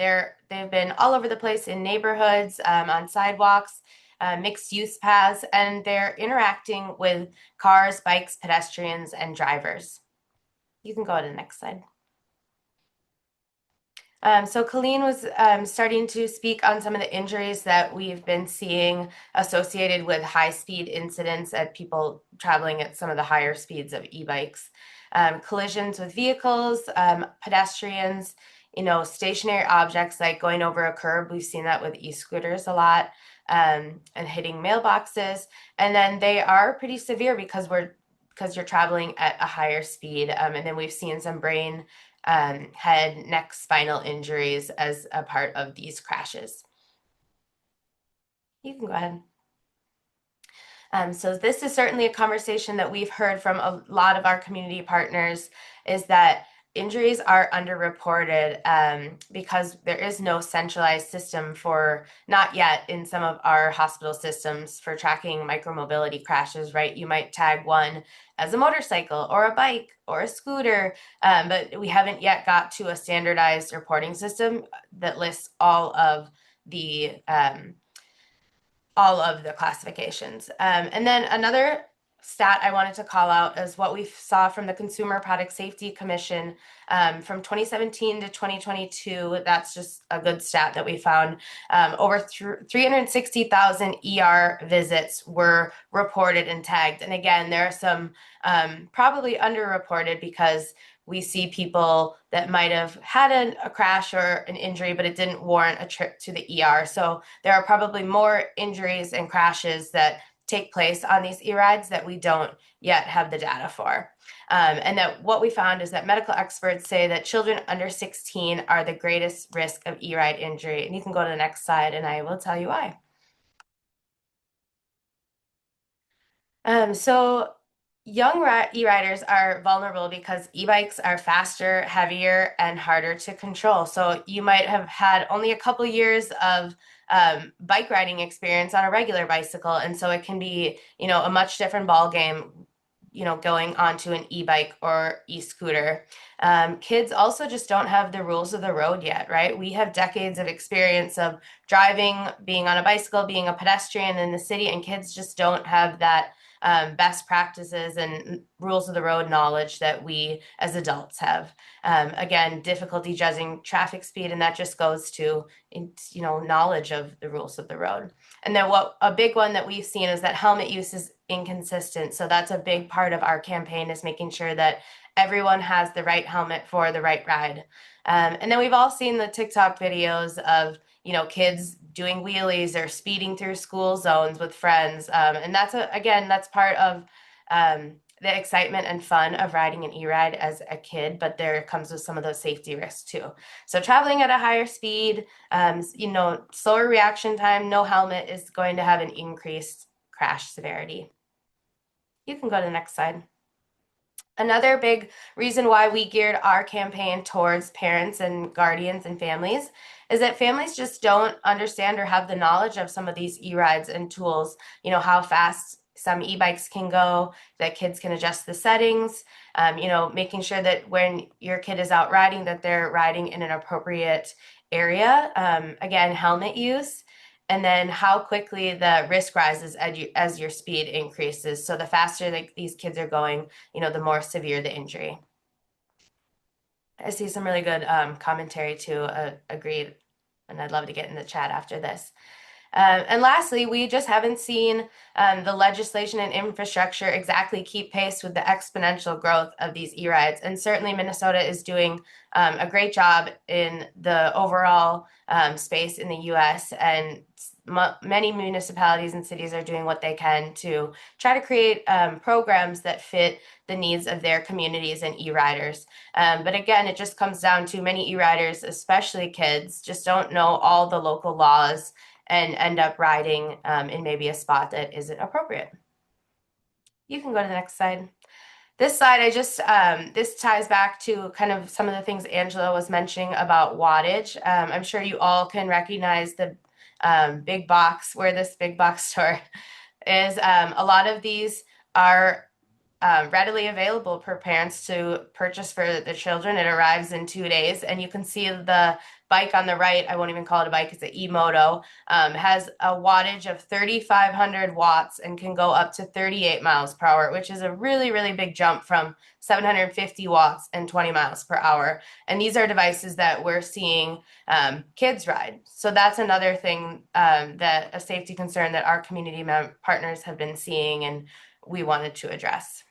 They've been all over the place in neighborhoods, on sidewalks, mixed use paths, and they're interacting with cars, bikes, pedestrians, and drivers. You can go to the next slide. So Colleen was starting to speak on some of the injuries that we've been seeing associated with high-speed incidents at people traveling at some of the higher speeds of e-bikes. Collisions with vehicles, pedestrians, stationary objects like going over a curb. We've seen that with e-scooters a lot, and hitting mailboxes. And then they are pretty severe because you're traveling at a higher speed. And then we've seen some brain, head, neck, spinal injuries as a part of these crashes. You can go ahead. So this is certainly a conversation that we've heard from a lot of our community partners, is that injuries are underreported because there is no centralized system for, not yet in some of our hospital systems, for tracking micromobility crashes, right? You might tag one as a motorcycle or a bike or a scooter, but we haven't yet got to a standardized reporting system that lists all of the classifications. And then another stat I wanted to call out is what we saw from the Consumer Product Safety Commission from 2017 to 2022. That's just a good stat that we found. Over 360,000 ER visits were reported and tagged. And again, there are some probably underreported because we see people that might have had a crash or an injury, but it didn't warrant a trip to the ER. So there are probably more injuries and crashes that take place on these e-rides that we don't yet have the data for. And that what we found is that medical experts say that children under 16 are the greatest risk of e-ride injury. And you can go to the next slide and I will tell you why. So young e-riders are vulnerable because e-bikes are faster, heavier, and harder to control. So you might have had only a couple years of bike riding experience on a regular bicycle, and so it can be, a much different ball game, going onto an e-bike or e-scooter. Kids also just don't have the rules of the road yet, right? We have decades of experience of driving, being on a bicycle, being a pedestrian in the city, and kids just don't have that best practices and rules of the road knowledge that we as adults have. Again, difficulty judging traffic speed, and that just goes to, knowledge of the rules of the road. And then a big one that we've seen is that helmet use is inconsistent. So that's a big part of our campaign, is making sure that everyone has the right helmet for the right ride. And then we've all seen the TikTok videos of, kids doing wheelies or speeding through school zones with friends. And that's part of the excitement and fun of riding an e-ride as a kid, but there comes with some of those safety risks too. So traveling at a higher speed, slower reaction time, no helmet is going to have an increased crash severity. You can go to the next slide. Another big reason why we geared our campaign towards parents and guardians and families is that families just don't understand or have the knowledge of some of these e-rides and tools, how fast some e-bikes can go, that kids can adjust the settings, making sure that when your kid is out riding, that they're riding in an appropriate area. Again, helmet use. And then how quickly the risk rises as your speed increases. So the faster these kids are going, the more severe the injury. I see some really good commentary too, agreed. And I'd love to get in the chat after this. And lastly, we just haven't seen the legislation and infrastructure exactly keep pace with the exponential growth of these e-rides. And certainly Minnesota is doing a great job in the overall space in the US, and many municipalities and cities are doing what they can to try to create programs that fit the needs of their communities and e-riders. But again, it just comes down to many e-riders, especially kids, just don't know all the local laws and end up riding in maybe a spot that isn't appropriate. You can go to the next slide. This slide, this ties back to kind of some of the things Angela was mentioning about wattage. I'm sure you all can recognize the big box, where this big box store is. A lot of these are readily available for parents to purchase for the children. It arrives in 2 days, and you can see the bike on the right. I won't even call it a bike, it's an e-moto. Has a wattage of 3,500 watts and can go up to 38 miles per hour, which is a really, really big jump from 750 watts and 20 miles per hour. And these are devices that we're seeing kids ride. So that's another thing, that a safety concern that our community partners have been seeing and we wanted to address.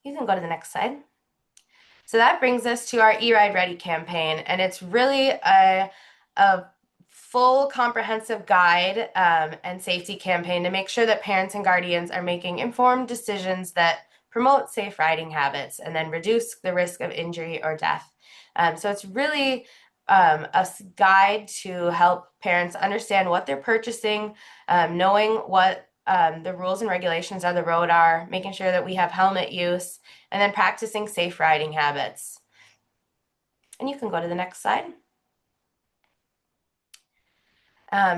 You can go to the next slide. So that brings us to our E-Ride Ready campaign, and it's really a full comprehensive guide and safety campaign to make sure that parents and guardians are making informed decisions that promote safe riding habits and then reduce the risk of injury or death. So it's really a guide to help parents understand what they're purchasing, knowing what the rules and regulations on the road are, making sure that we have helmet use, and then practicing safe riding habits. And you can go to the next slide.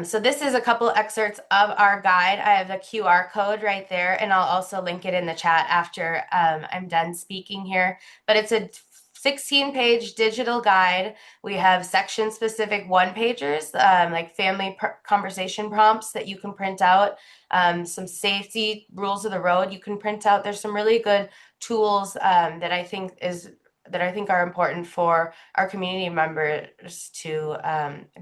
So this is a couple excerpts of our guide. I have the QR code right there, and I'll also link it in the chat after I'm done speaking here. But it's a 16-page digital guide. We have section-specific one-pagers, like family conversation prompts that you can print out, some safety rules of the road you can print out. There's some really good tools that I think are important for our community members to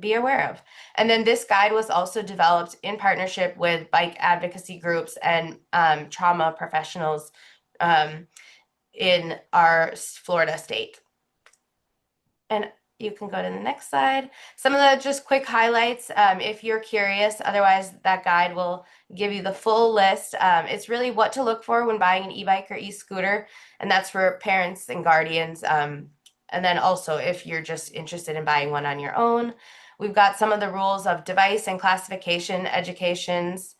be aware of. And then this guide was also developed in partnership with bike advocacy groups and trauma professionals in our Florida state. And you can go to the next slide. Some of the just quick highlights, if you're curious, otherwise that guide will give you the full list. It's really what to look for when buying an e-bike or e-scooter, and that's for parents and guardians. And then also if you're just interested in buying one on your own. We've got some of the rules of device and classification educations,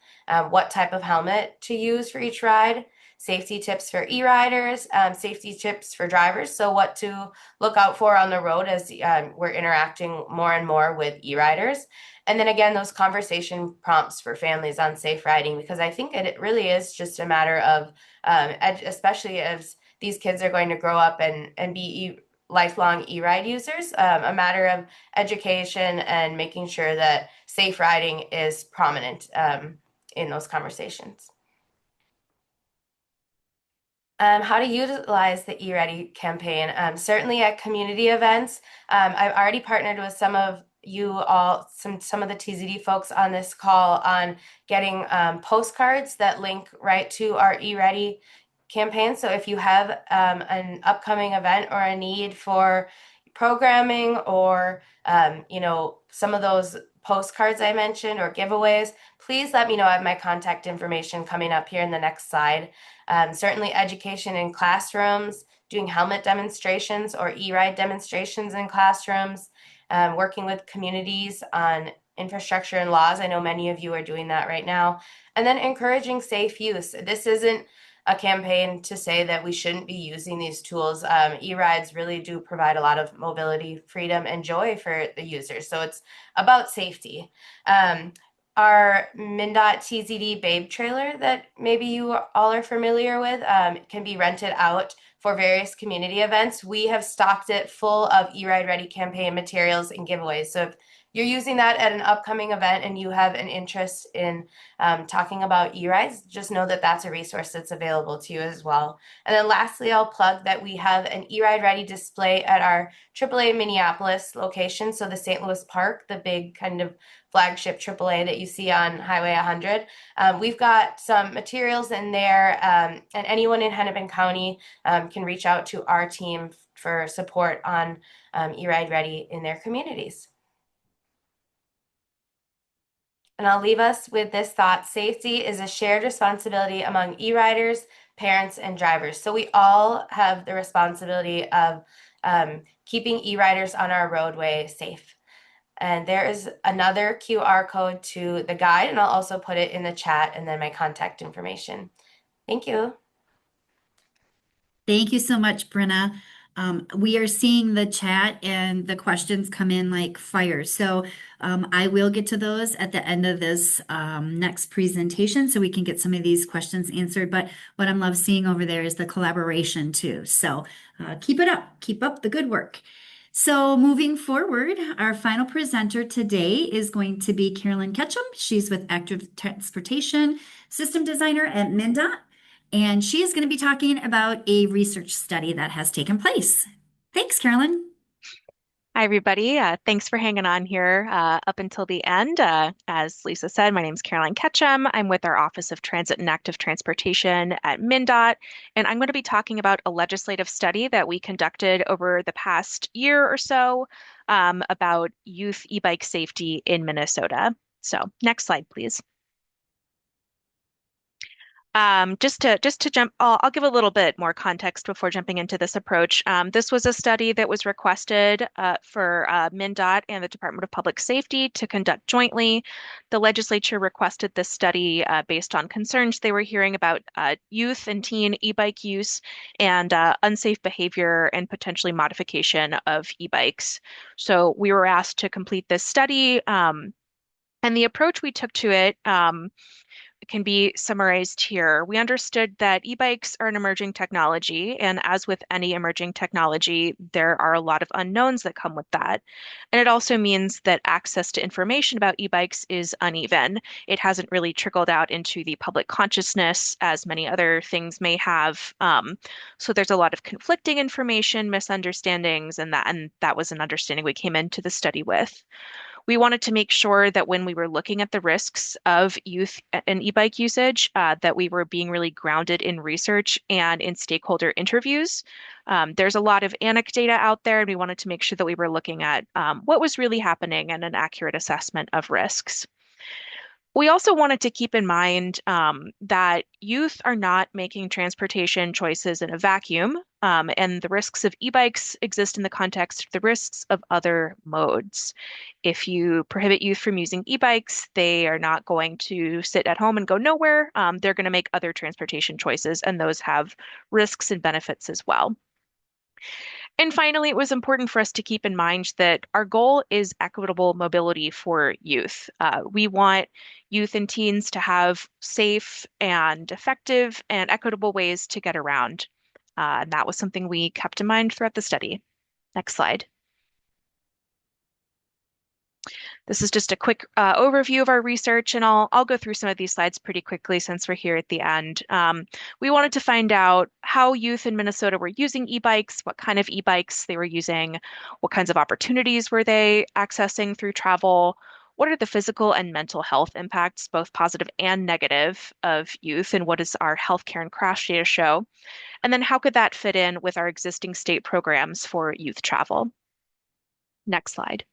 what type of helmet to use for each ride, safety tips for e-riders, safety tips for drivers. So what to look out for on the road as we're interacting more and more with e-riders. And then again, those conversation prompts for families on safe riding, because I think it really is just a matter of, especially as these kids are going to grow up and be lifelong e-ride users, a matter of education and making sure that safe riding is prominent in those conversations. How to utilize the E-Ready campaign. Certainly at community events, I've already partnered with some of you all, some of the TZD folks on this call on getting postcards that link right to our E-Ready campaign. So if you have an upcoming event or a need for programming or some of those postcards I mentioned or giveaways, please let me know. I have my contact information coming up here in the next slide. Certainly education in classrooms, doing helmet demonstrations or e-ride demonstrations in classrooms, working with communities on infrastructure and laws. I know many of you are doing that right now. And then encouraging safe use. This isn't a campaign to say that we shouldn't be using these tools. E-rides really do provide a lot of mobility, freedom, and joy for the users. So it's about safety. Our MnDOT TZD Babe trailer that maybe you all are familiar with can be rented out for various community events. We have stocked it full of E-Ride Ready campaign materials and giveaways. So if you're using that at an upcoming event and you have an interest in talking about e-rides, just know that that's a resource that's available to you as well. And then lastly, I'll plug that we have an E-Ride Ready display at our AAA Minneapolis location. So the St. Louis Park, the big kind of flagship AAA that you see on Highway 100. We've got some materials in there, and anyone in Hennepin County can reach out to our team for support on E-Ride Ready in their communities. And I'll leave us with this thought: safety is a shared responsibility among e-riders, parents, and drivers. So we all have the responsibility of keeping e-riders on our roadway safe. And there is another QR code to the guide, and I'll also put it in the chat and then my contact information. Thank you. Thank you so much, Brenna. We are seeing the chat and the questions come in like fire. So I will get to those at the end of this next presentation so we can get some of these questions answered. But what I'm love seeing over there is the collaboration too. So keep it up. Keep up the good work. So moving forward, our final presenter today is going to be Carolyn Ketchum. She's with Active Transportation System Designer at MnDOT. And she is going to be talking about a research study that has taken place. Thanks, Carolyn. Hi, everybody. Thanks for hanging on here up until the end. As Lisa said, my name is Caroline Ketchum. I'm with our Office of Transit and Active Transportation at MnDOT, and I'm going to be talking about a legislative study that we conducted over the past year or so about youth e-bike safety in Minnesota. So next slide, please. Just to jump, I'll give a little bit more context before jumping into this approach. This was a study that was requested for MnDOT and the Department of Public Safety to conduct jointly. The legislature requested this study based on concerns they were hearing about youth and teen e-bike use and unsafe behavior and potentially modification of e-bikes. So we were asked to complete this study, and the approach we took to it can be summarized here. We understood that e-bikes are an emerging technology, and as with any emerging technology, there are a lot of unknowns that come with that. And it also means that access to information about e-bikes is uneven. It hasn't really trickled out into the public consciousness as many other things may have. So there's a lot of conflicting information, misunderstandings, and that was an understanding we came into the study with. We wanted to make sure that when we were looking at the risks of youth and e-bike usage, that we were being really grounded in research and in stakeholder interviews. There's a lot of anecdata out there, and we wanted to make sure that we were looking at what was really happening and an accurate assessment of risks. We also wanted to keep in mind that youth are not making transportation choices in a vacuum, and the risks of e-bikes exist in the context of the risks of other modes. If you prohibit youth from using e-bikes, they are not going to sit at home and go nowhere. They're going to make other transportation choices, and those have risks and benefits as well. And finally, it was important for us to keep in mind that our goal is equitable mobility for youth. We want youth and teens to have safe and effective and equitable ways to get around. And that was something we kept in mind throughout the study. Next slide. This is just a quick overview of our research, and I'll go through some of these slides pretty quickly since we're here at the end. We wanted to find out how youth in Minnesota were using e-bikes, what kind of e-bikes they were using, what kinds of opportunities were they accessing through travel, what are the physical and mental health impacts, both positive and negative, of youth, and what does our healthcare and crash data show? And then how could that fit in with our existing state programs for youth travel? Next slide.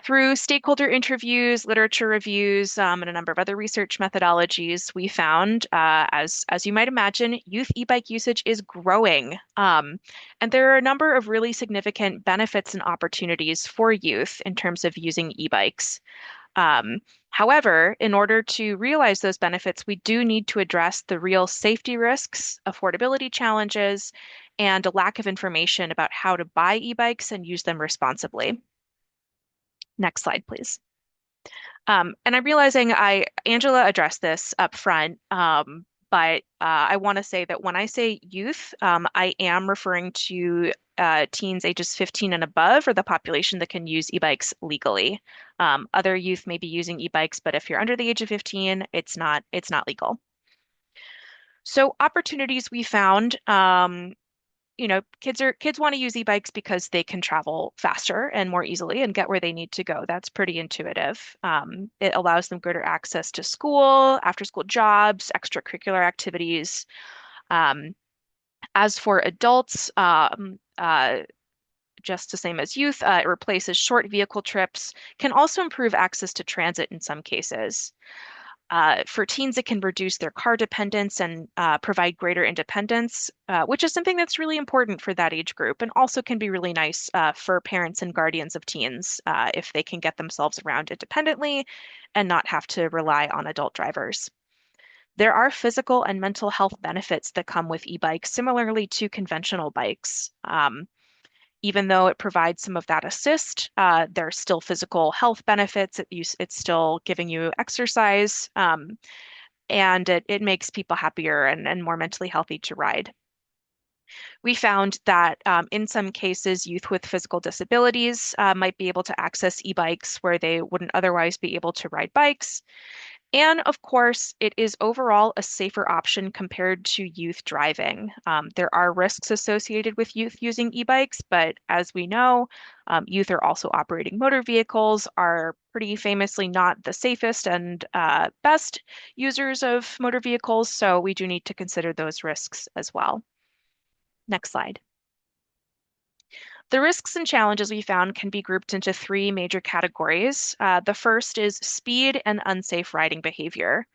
Through stakeholder interviews, literature reviews, and a number of other research methodologies, we found, as you might imagine, youth e-bike usage is growing. And there are a number of really significant benefits and opportunities for youth in terms of using e-bikes. However, in order to realize those benefits, we do need to address the real safety risks, affordability challenges, and a lack of information about how to buy e-bikes and use them responsibly. Next slide, please. And I'm realizing Angela addressed this up front, but I want to say that when I say youth, I am referring to teens ages 15 and above, or the population that can use e-bikes legally. Other youth may be using e-bikes, but if you're under the age of 15, it's not legal. So opportunities we found, kids want to use e-bikes because they can travel faster and more easily and get where they need to go. That's pretty intuitive. It allows them greater access to school, after-school jobs, extracurricular activities. As for adults, just the same as youth, it replaces short vehicle trips, can also improve access to transit in some cases. For teens, it can reduce their car dependence and provide greater independence, which is something that's really important for that age group, and also can be really nice for parents and guardians of teens if they can get themselves around independently and not have to rely on adult drivers. There are physical and mental health benefits that come with e-bikes, similarly to conventional bikes. Even though it provides some of that assist, there are still physical health benefits. It's still giving you exercise, and it makes people happier and more mentally healthy to ride. We found that in some cases, youth with physical disabilities might be able to access e-bikes where they wouldn't otherwise be able to ride bikes. And of course, it is overall a safer option compared to youth driving. There are risks associated with youth using e-bikes, but as we know, youth are also operating motor vehicles, are pretty famously not the safest and best users of motor vehicles, so we do need to consider those risks as well. Next slide. The risks and challenges we found can be grouped into three major categories. The first is speed and unsafe riding behavior.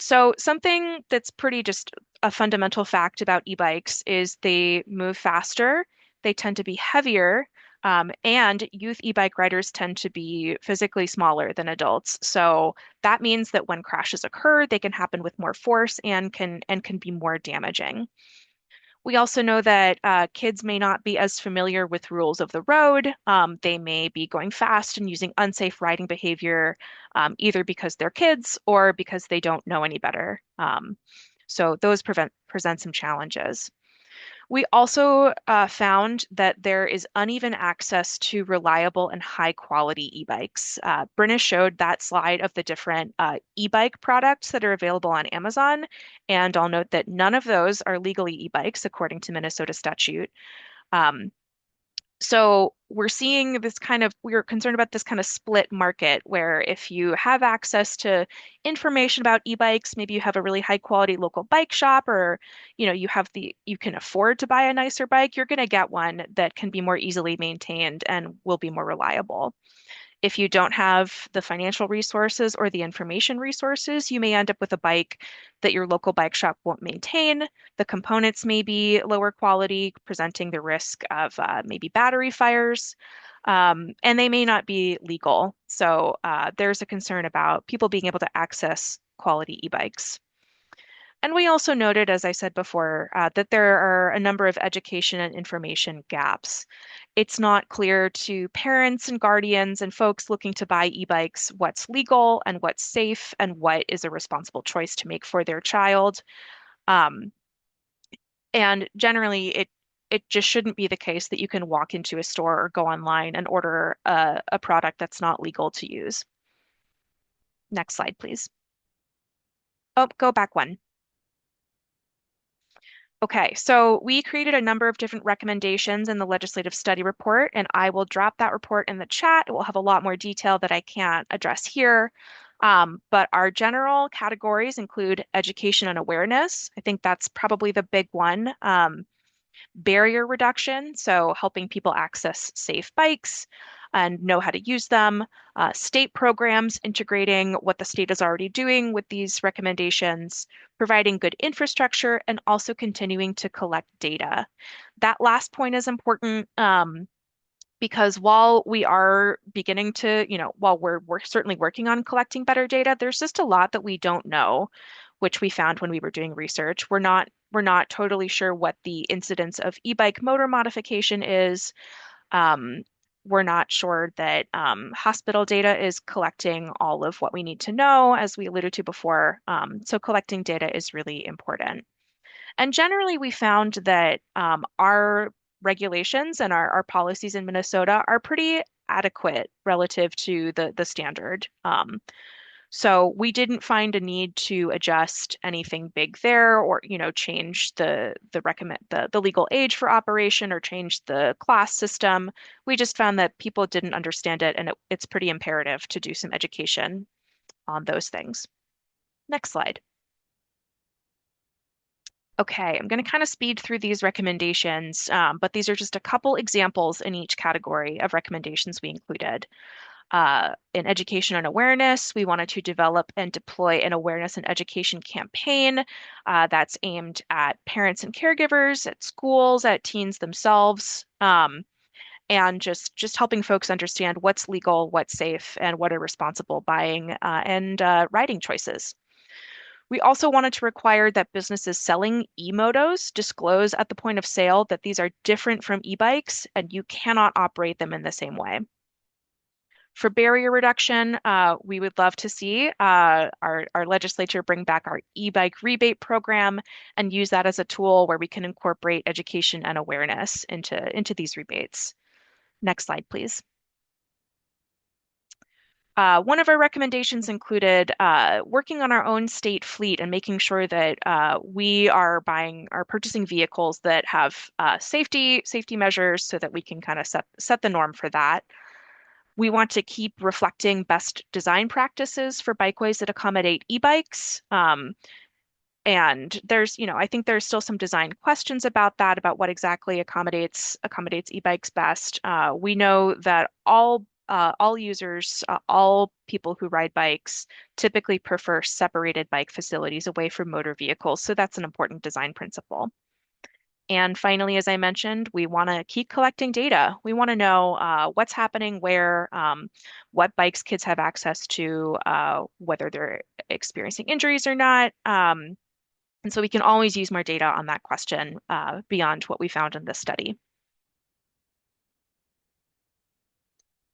So something that's pretty just a fundamental fact about e-bikes is they move faster, they tend to be heavier, and youth e-bike riders tend to be physically smaller than adults. So that means that when crashes occur, they can happen with more force and can be more damaging. We also know that kids may not be as familiar with rules of the road. They may be going fast and using unsafe riding behavior, either because they're kids or because they don't know any better. So those present some challenges. We also found that there is uneven access to reliable and high quality e-bikes. Brenna showed that slide of the different e-bike products that are available on Amazon, and I'll note that none of those are legally e-bikes according to Minnesota statute. So we're seeing we're concerned about this kind of split market where if you have access to information about e-bikes, maybe you have a really high quality local bike shop, or you can afford to buy a nicer bike, you're going to get one that can be more easily maintained and will be more reliable. If you don't have the financial resources or the information resources, you may end up with a bike that your local bike shop won't maintain. The components may be lower quality, presenting the risk of maybe battery fires, and they may not be legal. So there's a concern about people being able to access quality e-bikes. And we also noted, as I said before, that there are a number of education and information gaps. It's not clear to parents and guardians and folks looking to buy e-bikes what's legal and what's safe and what is a responsible choice to make for their child. And generally, it just shouldn't be the case that you can walk into a store or go online and order a product that's not legal to use. Next slide, please. Oh, go back one. Okay, so we created a number of different recommendations in the legislative study report, and I will drop that report in the chat. It will have a lot more detail that I can't address here. But our general categories include education and awareness. I think that's probably the big one. Barrier reduction, so helping people access safe bikes and know how to use them. State programs integrating what the state is already doing with these recommendations, providing good infrastructure, and also continuing to collect data. That last point is important because while we are beginning to, while we're certainly working on collecting better data, there's just a lot that we don't know, which we found when we were doing research. We're not totally sure what the incidence of e-bike motor modification is. We're not sure that hospital data is collecting all of what we need to know, as we alluded to before. So collecting data is really important. And generally, we found that our regulations and our policies in Minnesota are pretty adequate relative to the standard. So we didn't find a need to adjust anything big there, or change the legal age for operation or change the class system. We just found that people didn't understand it, and it's pretty imperative to do some education on those things. Next slide. Okay, I'm going to kind of speed through these recommendations, but these are just a couple examples in each category of recommendations we included. In education and awareness, we wanted to develop and deploy an awareness and education campaign that's aimed at parents and caregivers, at schools, at teens themselves, and just helping folks understand what's legal, what's safe, and what are responsible buying and riding choices. We also wanted to require that businesses selling e-motos disclose at the point of sale that these are different from e-bikes and you cannot operate them in the same way. For barrier reduction, we would love to see our legislature bring back our e-bike rebate program and use that as a tool where we can incorporate education and awareness into these rebates. Next slide, please. One of our recommendations included working on our own state fleet and making sure that we are purchasing vehicles that have safety measures so that we can kind of set the norm for that. We want to keep reflecting best design practices for bikeways that accommodate e-bikes. And I think there's still some design questions about that, about what exactly accommodates e-bikes best. We know that all users, all people who ride bikes typically prefer separated bike facilities away from motor vehicles. So that's an important design principle. And finally, as I mentioned, we want to keep collecting data. We want to know what's happening where, what bikes kids have access to, whether they're experiencing injuries or not. And so we can always use more data on that question beyond what we found in this study.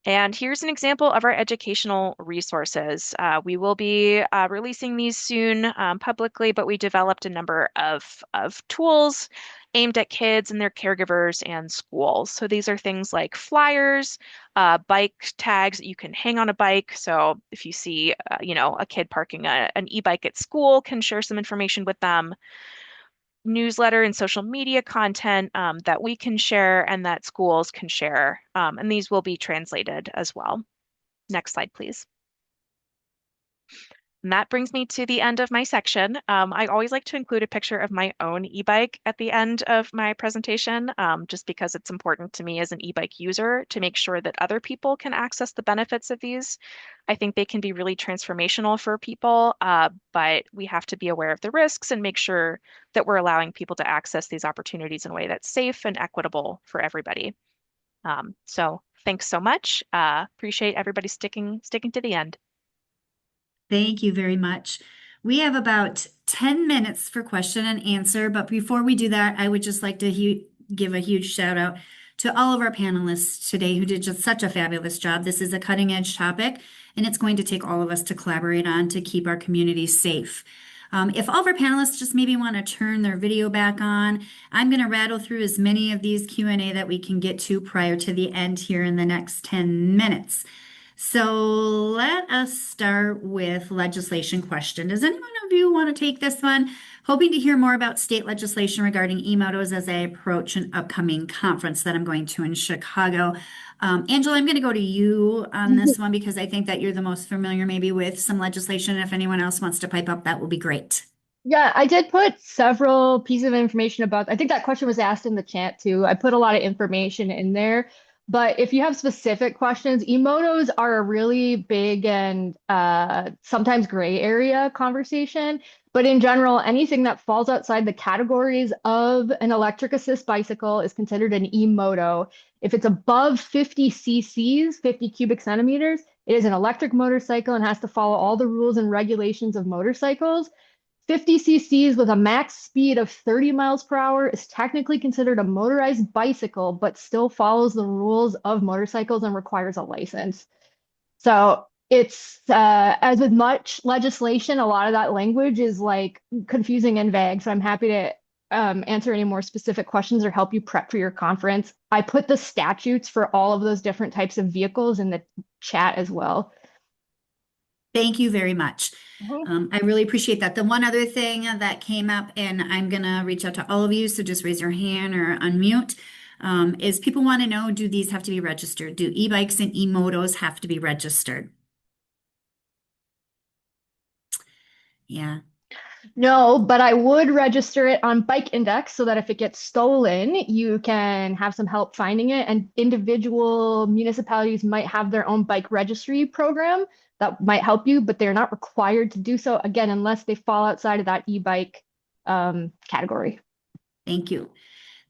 And here's an example of our educational resources. We will be releasing these soon publicly, but we developed a number of tools aimed at kids and their caregivers and schools. So these are things like flyers, bike tags that you can hang on a bike. So if you see, a kid parking an e-bike at school, can share some information with them. Newsletter and social media content that we can share and that schools can share. And these will be translated as well. Next slide, please. And that brings me to the end of my section. I always like to include a picture of my own e-bike at the end of my presentation, just because it's important to me as an e-bike user to make sure that other people can access the benefits of these. I think they can be really transformational for people, but we have to be aware of the risks and make sure that we're allowing people to access these opportunities in a way that's safe and equitable for everybody. So thanks so much. Appreciate everybody sticking to the end. Thank you very much. We have about 10 minutes for question and answer, but before we do that, I would just like to give a huge shout out to all of our panelists today who did just such a fabulous job. This is a cutting edge topic, and it's going to take all of us to collaborate on to keep our community safe. If all of our panelists just maybe want to turn their video back on, I'm going to rattle through as many of these Q&A that we can get to prior to the end here in the next 10 minutes. So let us start with legislation question. Does anyone of you want to take this one? Hoping to hear more about state legislation regarding e-motos as I approach an upcoming conference that I'm going to in Chicago. Angela, I'm going to go to you on this one because I think that you're the most familiar maybe with some legislation. If anyone else wants to pipe up, that will be great. Yeah, I did put several pieces of information about, I think that question was asked in the chat too. I put a lot of information in there. But if you have specific questions, e-motos are a really big and sometimes gray area conversation. But in general, anything that falls outside the categories of an electric assist bicycle is considered an e-moto. If it's above 50 cc's, 50 cubic centimeters, it is an electric motorcycle and has to follow all the rules and regulations of motorcycles. 50 cc's with a max speed of 30 miles per hour is technically considered a motorized bicycle, but still follows the rules of motorcycles and requires a license. So it's, as with much legislation, a lot of that language is like confusing and vague. So I'm happy to answer any more specific questions or help you prep for your conference. I put the statutes for all of those different types of vehicles in the chat as well. Thank you very much. I really appreciate that. The one other thing that came up, and I'm going to reach out to all of you, so just raise your hand or unmute, is people want to know, do these have to be registered? Do e-bikes and e-motos have to be registered? Yeah. No, but I would register it on Bike Index so that if it gets stolen, you can have some help finding it. And individual municipalities might have their own bike registry program that might help you, but they're not required to do so, again, unless they fall outside of that e-bike category. Thank you.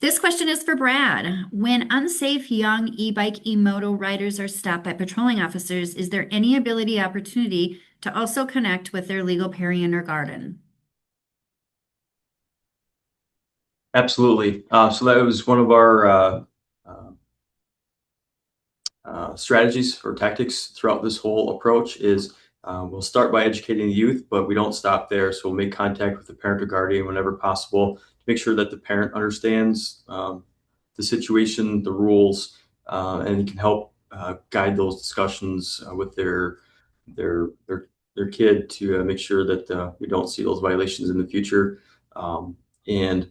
This question is for Brad. When unsafe young e-bike, e-moto riders are stopped by patrolling officers, is there any opportunity to also connect with their legal parent or guardian? Absolutely. So that was one of our strategies or tactics throughout this whole approach is we'll start by educating the youth, but we don't stop there. So we'll make contact with the parent or guardian whenever possible to make sure that the parent understands the situation, the rules, and can help guide those discussions with their kid to make sure that we don't see those violations in the future. And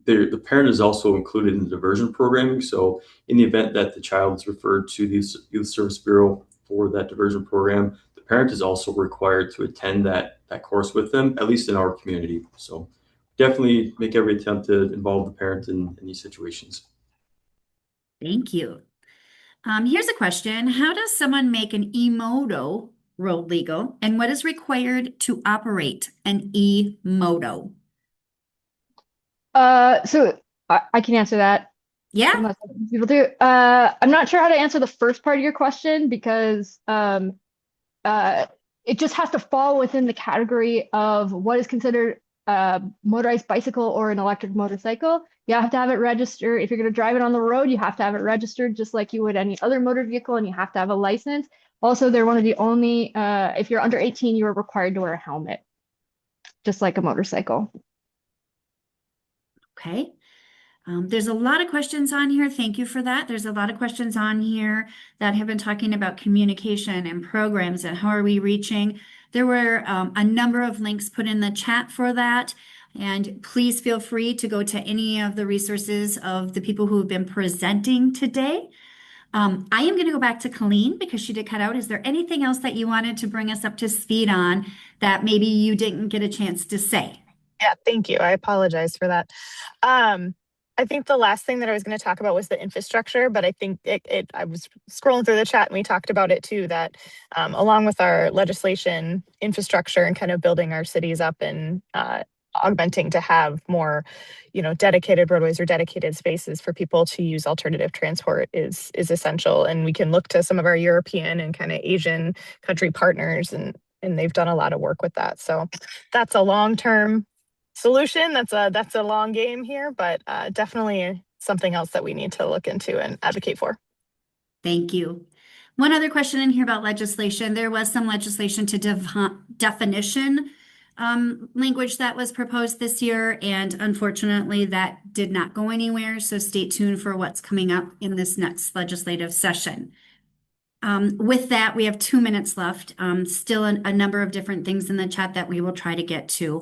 the parent is also included in the diversion programming. So in the event that the child is referred to the Youth Service Bureau for that diversion program, the parent is also required to attend that course with them, at least in our community. So definitely make every attempt to involve the parent in these situations. Thank you. Here's a question. How does someone make an e-moto road legal, and what is required to operate an e-moto? So I can answer that Yeah, unless other people do. I'm not sure how to answer the first part of your question because it just has to fall within the category of what is considered a motorized bicycle or an electric motorcycle. You have to have it registered. If you're going to drive it on the road, you have to have it registered just like you would any other motor vehicle, and you have to have a license. Also, they're one of the only, if you're under 18, you are required to wear a helmet, just like a motorcycle. okay. There's a lot of questions on here. Thank you for that. There's a lot of questions on here that have been talking about communication and programs and how are we reaching. There were a number of links put in the chat for that. And please feel free to go to any of the resources of the people who have been presenting today. I am going to go back to Colleen because she did cut out. Is there anything else that you wanted to bring us up to speed on that maybe you didn't get a chance to say? Yeah, thank you. I apologize for that. I think the last thing that I was going to talk about was the infrastructure, but I think I was scrolling through the chat and we talked about it too, that along with our legislation, infrastructure and kind of building our cities up and augmenting to have more, dedicated roadways or dedicated spaces for people to use alternative transport is essential. And we can look to some of our European and kind of Asian country partners and they've done a lot of work with that. So that's a long-term solution. That's a long game here, but definitely something else that we need to look into and advocate for. Thank you. One other question in here about legislation. There was some legislation to definition language that was proposed this year, and unfortunately that did not go anywhere. So stay tuned for what's coming up in this next legislative session. With that, we have 2 minutes left. Still a number of different things in the chat that we will try to get to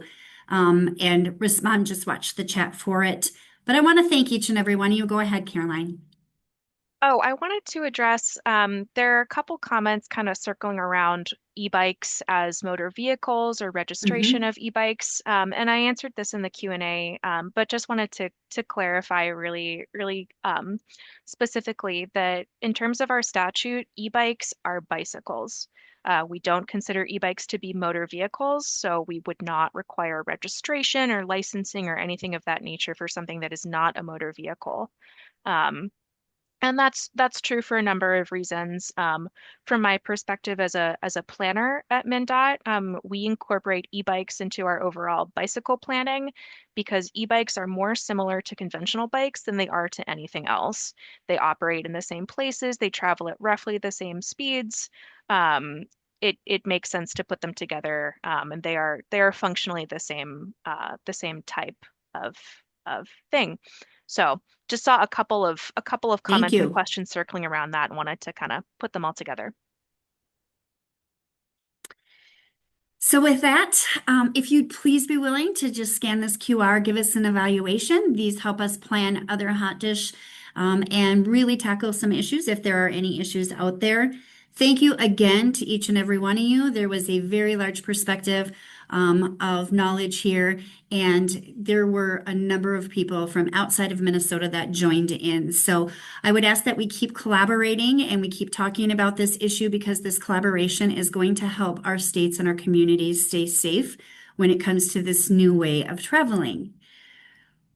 and respond. Just watch the chat for it. But I want to thank each and every one of you. Go ahead, Caroline. Oh, I wanted to address, there are a couple comments kind of circling around e-bikes as motor vehicles or registration of e-bikes. And I answered this in the Q&A, but just wanted to clarify really specifically that in terms of our statute, e-bikes are bicycles. We don't consider e-bikes to be motor vehicles, so we would not require registration or licensing or anything of that nature for something that is not a motor vehicle. And that's true for a number of reasons. From my perspective as a planner at MnDOT, we incorporate e-bikes into our overall bicycle planning because e-bikes are more similar to conventional bikes than they are to anything else. They operate in the same places, they travel at roughly the same speeds. It makes sense to put them together, and they are functionally the same type of thing. So just saw a couple of comments and questions circling around that and wanted to kind of put them all together. So with that, if you'd please be willing to just scan this QR, give us an evaluation. These help us plan other Hotdish and really tackle some issues if there are any issues out there. Thank you again to each and every one of you. There was a very large perspective of knowledge here, and there were a number of people from outside of Minnesota that joined in. So I would ask that we keep collaborating and we keep talking about this issue because this collaboration is going to help our states and our communities stay safe when it comes to this new way of traveling.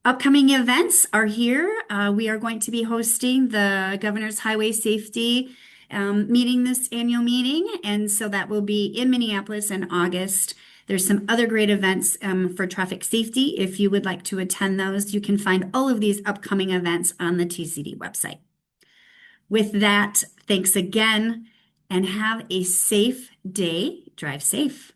Upcoming events are here. We are going to be hosting the Governor's Highway Safety meeting, this annual meeting, and so that will be in Minneapolis in August. There's some other great events for traffic safety. If you would like to attend those, you can find all of these upcoming events on the TZD website. With that, thanks again and have a safe day. Drive safe.